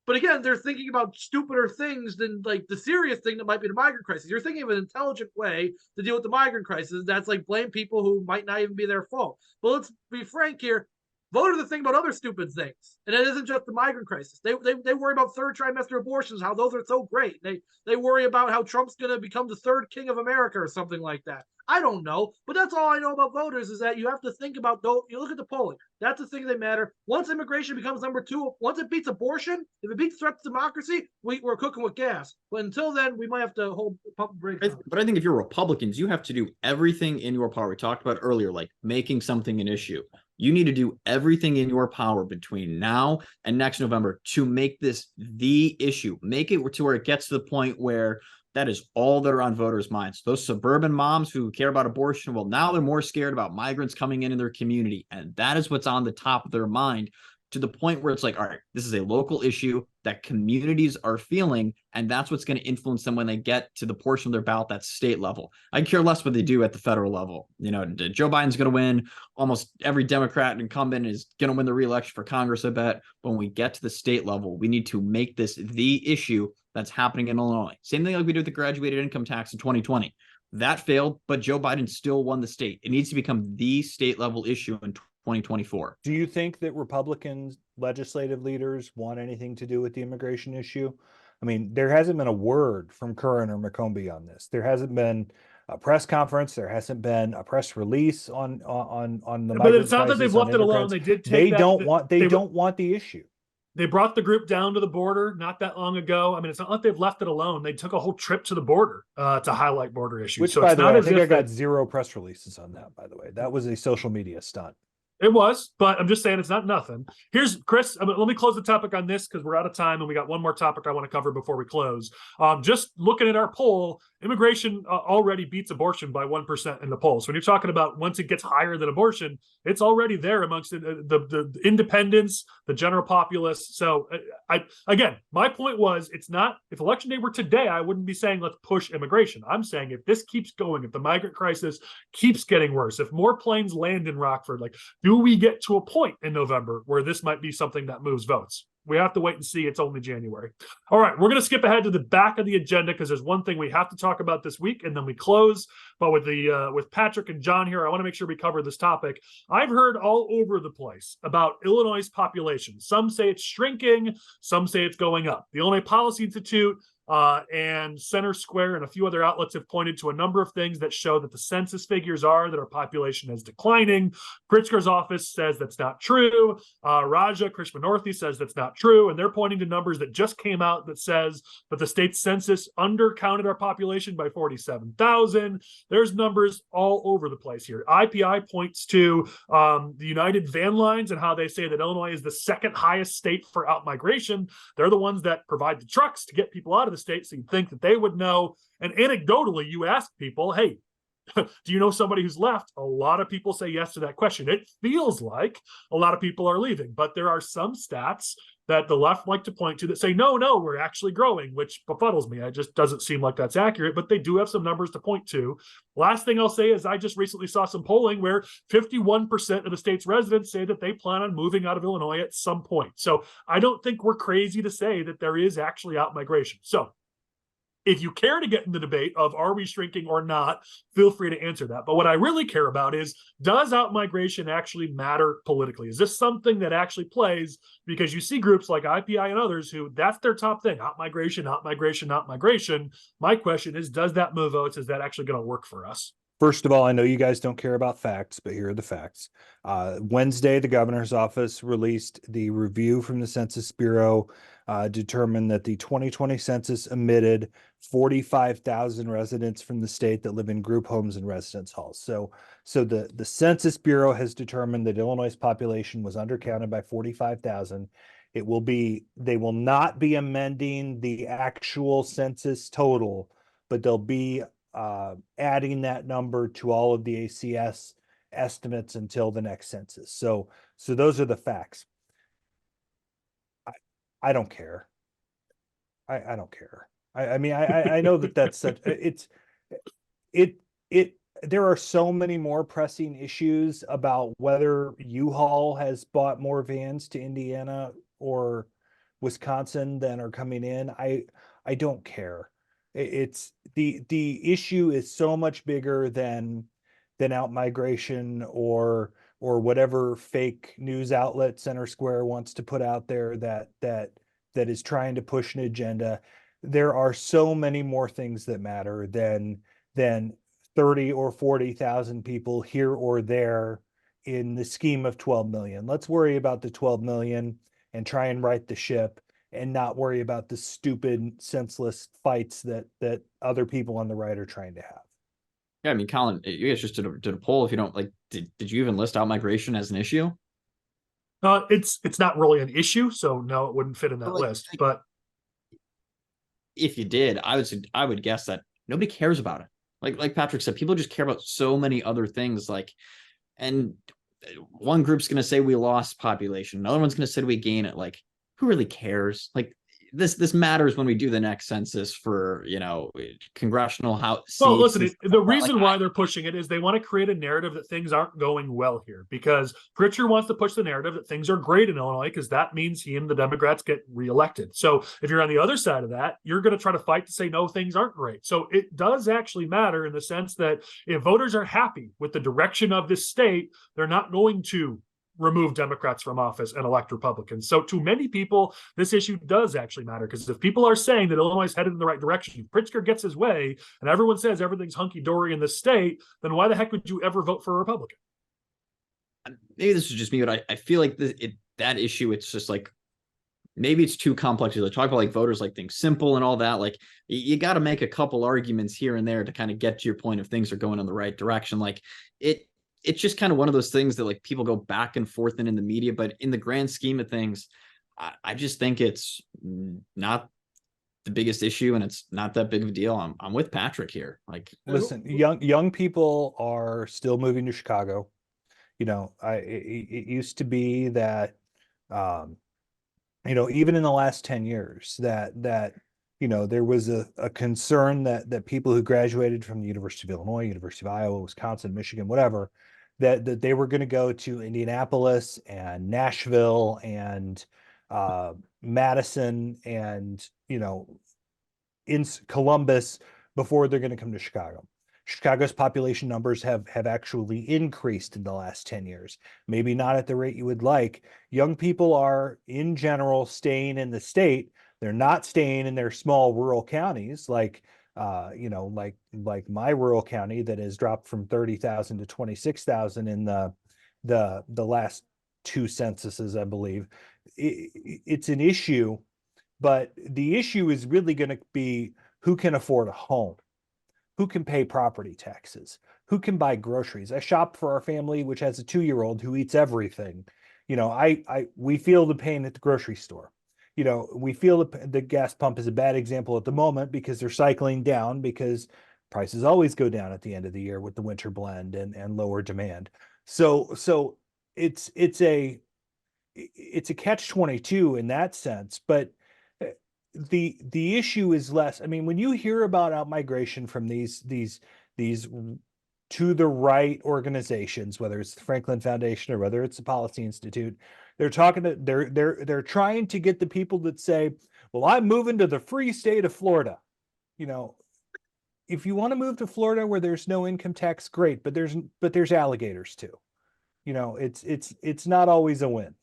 But again, they're thinking about stupider things than like the serious thing that might be the migrant crisis. You're thinking of an intelligent way to deal with the migrant crisis. That's like blame people who might not even be their fault. But let's be frank here. Voters are thinking about other stupid things. And it isn't just the migrant crisis. They worry about third trimester abortions, how those are so great. They worry about how Trump's going to become the third king of America or something like that. I don't know. But that's all I know about voters is that you have to think about, you look at the polling. That's the thing that matter. Once immigration becomes number two, once it beats abortion, if it beats threats to democracy, we're cooking with gas. But until then, we might have to hold pump brakes. But I think if you're Republicans, you have to do everything in your power. We talked about earlier, like making something an issue. You need to do everything in your power between now and next November to make this the issue. Make it to where it gets to the point where that is all that are on voters' minds. Those suburban moms who care about abortion, well, now they're more scared about migrants coming in their community. And that is what's on the top of their mind, to the point where it's like, all right, this is a local issue that communities are feeling, and that's what's going to influence them when they get to the portion of their ballot that's state level. I care less what they do at the federal level. You know, Joe Biden's going to win. Almost every Democrat incumbent is going to win the reelection for Congress, I bet. But when we get to the state level, we need to make this the issue that's happening in Illinois. Same thing like we did with the graduated income tax in 2020. That failed, but Joe Biden still won the state. It needs to become the state level issue in 2024. Do you think that Republican legislative leaders want anything to do with the immigration issue? I mean, there hasn't been a word from Curran or McCombie on this. There hasn't been a press conference. There hasn't been a press release on the. But it's not that they've left it alone. They did. They don't want the issue. They brought the group down to the border not that long ago. I mean, it's not like they've left it alone. They took a whole trip to the border to highlight border issues. Which, so by it's the not way, I as think if I got 0 press releases on that, by the way. That was a social media stunt. It was, but I'm just saying it's not nothing. Here's Chris. Let me close the topic on this because we're out of time and we got one more topic I want to cover before we close. Just looking at our poll, immigration already beats abortion by 1% in the poll. So when you're talking about once it gets higher than abortion, it's already there amongst the independents, the general populace. So again, my point was, it's not, if election day were today, I wouldn't be saying let's push immigration. I'm saying if this keeps going, if the migrant crisis keeps getting worse, if more planes land in Rockford, like, do we get to a point in November where this might be something that moves votes? We have to wait and see. It's only January. All right, we're going to skip ahead to the back of the agenda because there's one thing we have to talk about this week, and then we close. But with Patrick and John here, I want to make sure we cover this topic. I've heard all over the place about Illinois' population. Some say it's shrinking. Some say it's going up. The Illinois Policy Institute and Center Square and a few other outlets have pointed to a number of things that show that the census figures are that our population is declining. Pritzker's office says that's not true. Raja Krishnanorthy says that's not true. And they're pointing to numbers that just came out that says that the state census undercounted our population by 47,000. There's numbers all over the place here. IPI points to the United Van Lines and how they say that Illinois is the second highest state for outmigration. They're the ones that provide the trucks to get people out of the state, so you'd think that they would know. And anecdotally, you ask people, hey, do you know somebody who's left? A lot of people say yes to that question. It feels like a lot of people are leaving, but there are some stats that the left like to point to that say, no, we're actually growing, which befuddles me. It just doesn't seem like that's accurate, but they do have some numbers to point to. Last thing I'll say is I just recently saw some polling where 51% of the state's residents say that they plan on moving out of Illinois at some point. So I don't think we're crazy to say that there is actually out migration. So if you care to get in the debate of are we shrinking or not, feel free to answer that. But what I really care about is, does outmigration actually matter politically? Is this something that actually plays? Because you see groups like IPI and others who that's their top thing, outmigration, outmigration, outmigration. My question is, does that move votes? Is that actually going to work for us? First of all, I know you guys don't care about facts, but here are the facts. Wednesday, the governor's office released the review from the Census Bureau, determined that the 2020 census omitted 45,000 residents from the state that live in group homes and residence halls. So the Census Bureau has determined that Illinois' population was undercounted by 45,000. They will not be amending the actual census total, but they'll be adding that number to all of the ACS estimates until the next census. So those are the facts. I don't care. I don't care. I mean, I know that that's such, there are so many more pressing issues about whether U-Haul has bought more vans to Indiana or Wisconsin than are coming in. I don't care. It's the issue is so much bigger than outmigration or whatever fake news outlet Center Square wants to put out there that is trying to push an agenda. There are so many more things that matter than 30 or 40,000 people here or there in the scheme of 12 million. Let's worry about the 12 million and try and right the ship, and not worry about the stupid, senseless fights that other people on the right are trying to have. Yeah, I mean, Collin, you guys just did a poll. If you don't like, did you even list outmigration as an issue? It's not really an issue, so no, it wouldn't fit in that list. But if you did, I would guess that nobody cares about it. Like Patrick said, people just care about so many other things. And one group's going to say we lost population, another one's going to say we gain it. Like, who really cares? Like, this matters when we do the next census for, congressional house. Well, listen, the reason why they're pushing it is they want to create a narrative that things aren't going well here, because Pritchard wants to push the narrative that things are great in Illinois, because that means he and the Democrats get reelected. So if you're on the other side of that, you're going to try to fight to say, no, things aren't great. So it does actually matter in the sense that if voters are happy with the direction of this state, they're not going to remove Democrats from office and elect Republicans. So to many people, this issue does actually matter, because if people are saying that Illinois is headed in the right direction, if Pritzker gets his way and everyone says everything's hunky-dory in this state, then why the heck would you ever vote for a Republican? Maybe this is just me, but I feel like that issue, it's just like, maybe it's too complex. They talk about like voters like things simple and all that. Like, you got to make a couple arguments here and there to kind of get to your point if things are going in the right direction. Like, it's just kind of one of those things that like people go back and forth in the media, but in the grand scheme of things, I just think it's not the biggest issue, and it's not that big of a deal. I'm with Patrick here. Like, listen, young people are still moving to Chicago. It used to be that, even in the last 10 years that there was a concern that people who graduated from the University of Illinois, University of Iowa, Wisconsin, Michigan, whatever, that they were going to go to Indianapolis and Nashville and Madison and, in Columbus before they're going to come to Chicago. Chicago's population numbers have actually increased in the last 10 years. Maybe not at the rate you would like. Young people are, in general, staying in the state. They're not staying in their small rural counties like my rural county that has dropped from 30,000 to 26,000 in the last two censuses, I believe. It's an issue, but the issue is really going to be who can afford a home, who can pay property taxes, who can buy groceries. I shop for our family, which has a 2-year-old who eats everything. We feel the pain at the grocery store. We feel the gas pump is a bad example at the moment because they're cycling down, because prices always go down at the end of the year with the winter blend and lower demand. So it's a catch-22 in that sense, but the issue is less. I mean, when you hear about outmigration from these to the right organizations, whether it's the Franklin Foundation or whether it's the Policy Institute, they're trying to get the people that say, well, I'm moving to the free state of Florida. you know, if you want to move to Florida where there's no income tax, great, but there's alligators too. You know, it's not always a win.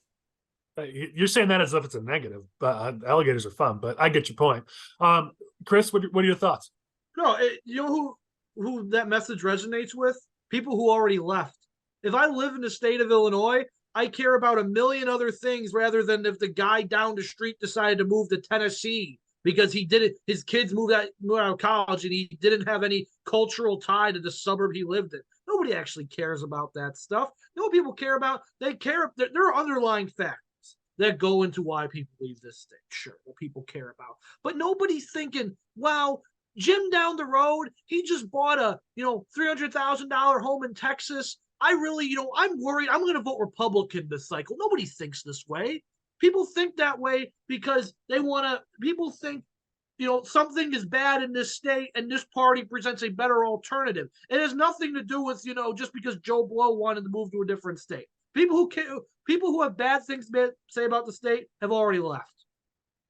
You're saying that as if it's a negative, but alligators are fun. But I get your point. Chris, what are your thoughts? No, you know who that message resonates with? People who already left. If I live in the state of Illinois, I care about a million other things rather than if the guy down the street decided to move to Tennessee because he did it. His kids moved out of college and he didn't have any cultural tie to the suburb he lived in. Nobody actually cares about that stuff. You know what people care about? They care. There are underlying factors that go into why people leave this state. Sure, that people care about, but nobody's thinking, wow, Jim down the road, he just bought a $300,000 home in Texas. I really, I'm worried. I'm going to vote Republican this cycle. Nobody thinks this way. People think that way because they want to. People think, something is bad in this state and this party presents a better alternative. It has nothing to do with, just because Joe Blow wanted to move to a different state. People who have bad things to say about the state have already left.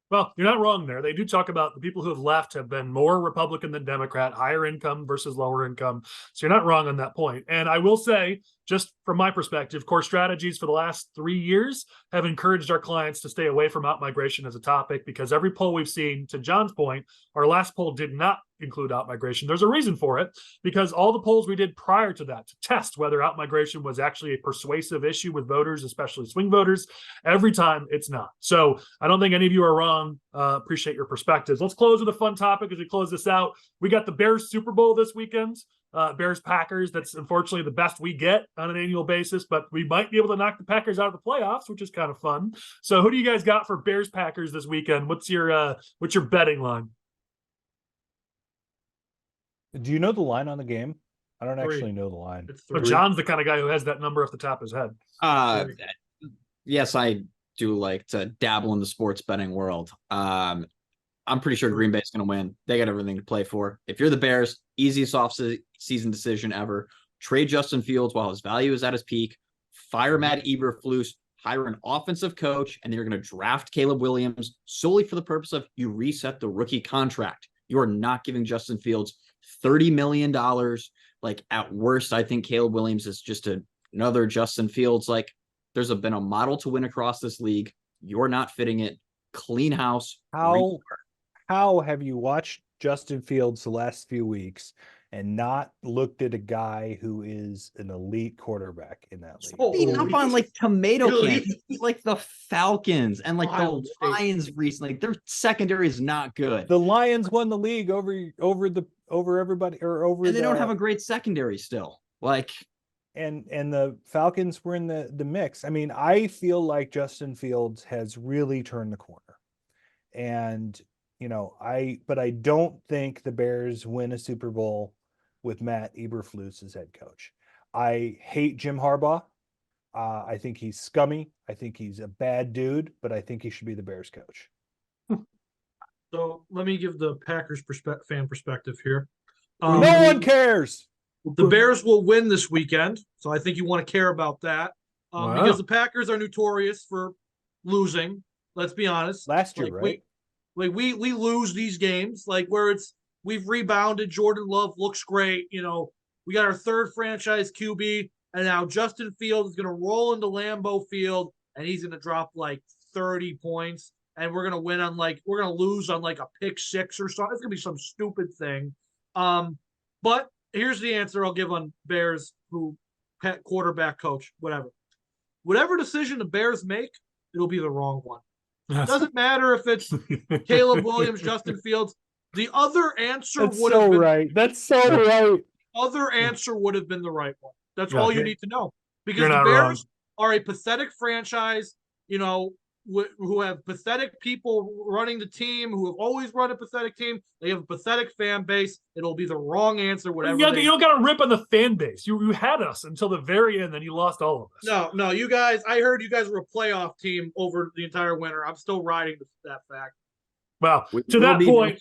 Well, you're not wrong there. They do talk about the people who have left have been more Republican than Democrat, higher income versus lower income. So you're not wrong on that point. And I will say, just from my perspective, Cor Strategies for the last 3 years have encouraged our clients to stay away from out-migration as a topic because every poll we've seen, to John's point, our last poll did not include out-migration. There's a reason for it because all the polls we did prior to that to test whether out-migration was actually a persuasive issue with voters, especially swing voters, every time it's not. So I don't think any of you are wrong. Appreciate your perspectives. Let's close with a fun topic as we close this out. We got the Bears Super Bowl this weekend. Bears Packers. That's unfortunately the best we get on an annual basis, but we might be able to knock the Packers out of the playoffs, which is kind of fun. So who do you guys got for Bears Packers this weekend? What's your betting line? Do you know the line on the game? I don't 3. actually know the line. But John's the kind of guy who has that number off the top of his head. Yes, I do like to dabble in the sports betting world. I'm pretty sure Green Bay's going to win. They got everything to play for. If you're the Bears, easiest off-season decision ever. Trade Justin Fields while his value is at his peak. Fire Matt Eberflus. Hire an offensive coach, and you're going to draft Caleb Williams solely for the purpose of you reset the rookie contract. You are not giving Justin Fields $30 million. Like, at worst, I think Caleb Williams is just another Justin Fields. Like, there's been a model to win across this league. You're not fitting it. Clean house. How have you watched Justin Fields the last few weeks and not looked at a guy who is an elite quarterback in that league? Beating up on like tomato cans, like the Falcons and like the Lions recently. Their secondary is not good. The Lions won the league over everybody, or over, and they don't have a great secondary still. Like, and the Falcons were in the mix. I mean, I feel like Justin Fields has really turned the corner, and but I don't think the Bears win a Super Bowl with Matt Eberflus as head coach. I hate Jim Harbaugh. I think he's scummy. I think he's a bad dude, but I think he should be the Bears coach. So let me give the Packers fan perspective here. No one cares. The Bears will win this weekend, so I think you want to care about that because the Packers are notorious for losing. Let's be honest. Last year, right? We lose these games, like where we've rebounded. Jordan Love looks great. We got our third franchise QB, and now Justin Fields is going to roll into Lambeau Field, and he's going to drop like 30 points, and we're going to lose on like a pick six or something. It's going to be some stupid thing. But here's the answer I'll give on Bears quarterback coach, whatever decision the Bears make, it'll be the wrong one. It doesn't matter if it's Caleb Williams, Justin Fields. The other answer would have been right. That's so right. Other answer would have been the right one. That's all you need to know. Because the Bears are a pathetic franchise, who have pathetic people running the team, who have always run a pathetic team. They have a pathetic fan base. It'll be the wrong answer, whatever. You don't got to rip on the fan base. You had us until the very end, then you lost all of us. No, you guys, I heard you guys were a playoff team over the entire winter. I'm still riding that fact. Well, to that point,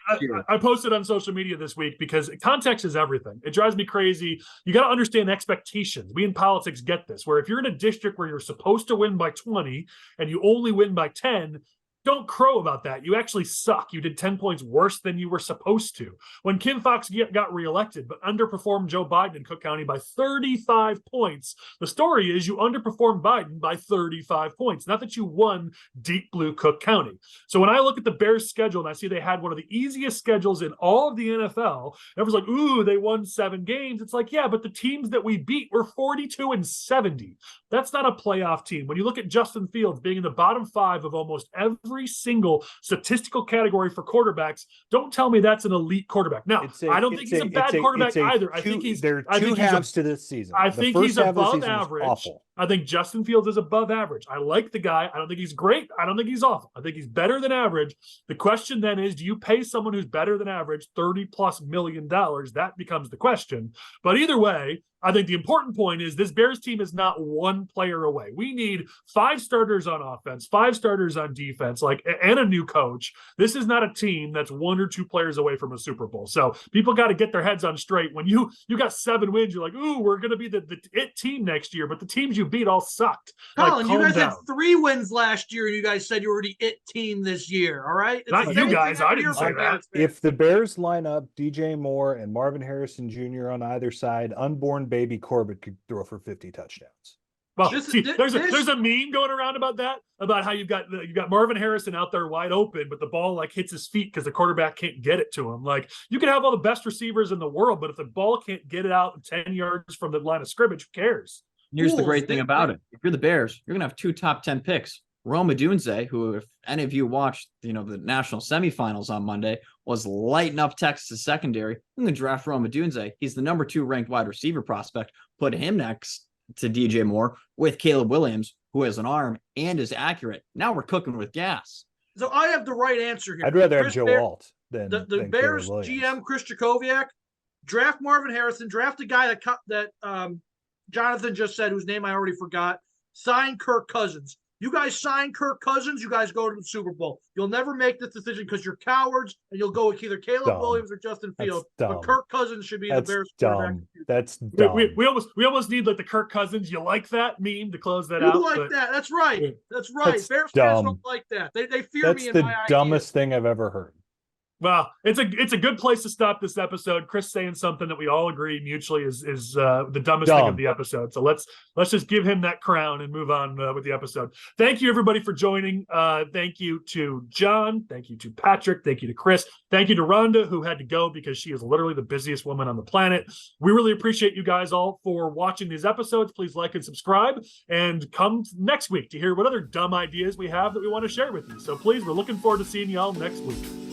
I posted on social media this week because context is everything. It drives me crazy. You got to understand expectations. We in politics get this, where if you're in a district where you're supposed to win by 20 and you only win by 10, don't crow about that. You actually suck. You did 10 points worse than you were supposed to. When Kim Foxx got reelected, but underperformed Joe Biden in Cook County by 35 points, the story is you underperformed Biden by 35 points. Not that you won deep blue Cook County. So when I look at the Bears' schedule and I see they had one of the easiest schedules in all of the NFL, everyone's like, ooh, they won 7 games. It's like, yeah, but the teams that we beat were 42-70. That's not a playoff team. When you look at Justin Fields being in the bottom 5 of almost every single statistical category for quarterbacks, don't tell me that's an elite quarterback. Now, I don't think he's a bad quarterback either. I think he's there are two halves to this season. I think he's above average. I think Justin Fields is above average. I like the guy. I don't think he's great. I don't think he's awful. I think he's better than average. The question then is, do you pay someone who's better than average $30+ million? That becomes the question. But either way, I think the important point is this Bears team is not one player away. We need 5 starters on offense, 5 starters on defense, and a new coach. This is not a team that's 1 or 2 players away from a Super Bowl. So people got to get their heads on straight. When you got 7 wins, you're like, ooh, we're going to be the it team next year. But the teams you beat all sucked. Collin, you guys had 3 wins last year, and you guys said you were the it team this year. All right, it's not you guys. I didn't say that. If the Bears line up DJ Moore and Marvin Harrison Jr. on either side, unborn baby Corbett could throw for 50 touchdowns. Well, there's a meme going around about that, about how you've got Marvin Harrison out there wide open, but the ball hits his feet because the quarterback can't get it to him. You can have all the best receivers in the world, but if the ball can't get it out 10 yards from the line of scrimmage, who cares? Here's the great thing about it. If you're the Bears, you're going to have 2 top 10 picks. Rome Odunze, who, if any of you watched, the national semifinals on Monday, was lighting up Texas secondary. I'm going to draft Rome Odunze. He's the number 2 ranked wide receiver prospect. Put him next to DJ Moore with Caleb Williams, who has an arm and is accurate. Now we're cooking with gas. So I have the right answer here. I'd rather have Joe Alt than the Bears GM Chris Jackowiak. Draft Marvin Harrison. Draft a guy that Jonathan just said, whose name I already forgot. Sign Kirk Cousins. You guys sign Kirk Cousins, you guys go to the Super Bowl. You'll never make this decision because you're cowards, and you'll go with either Caleb Williams or Justin Fields. But Kirk Cousins should be the Bears quarterback. That's dumb. We almost need the Kirk Cousins. You like that meme to close that out? You like that? That's right. That's right. That's Bears fans don't like that. They fear me in my That's the dumbest thing I've ever heard. Well, it's a good place to stop this episode. Chris saying something that we all agree mutually is the dumbest thing of the episode. So let's just give him that crown and move on with the episode. Thank you everybody for joining. Thank you to John. Thank you to Patrick. Thank you to Chris. Thank you to Rhonda, who had to go because she is literally the busiest woman on the planet. We really appreciate you guys all for watching these episodes. Please like and subscribe, and come next week to hear what other dumb ideas we have that we want to share with you. So please, we're looking forward to seeing you all next week.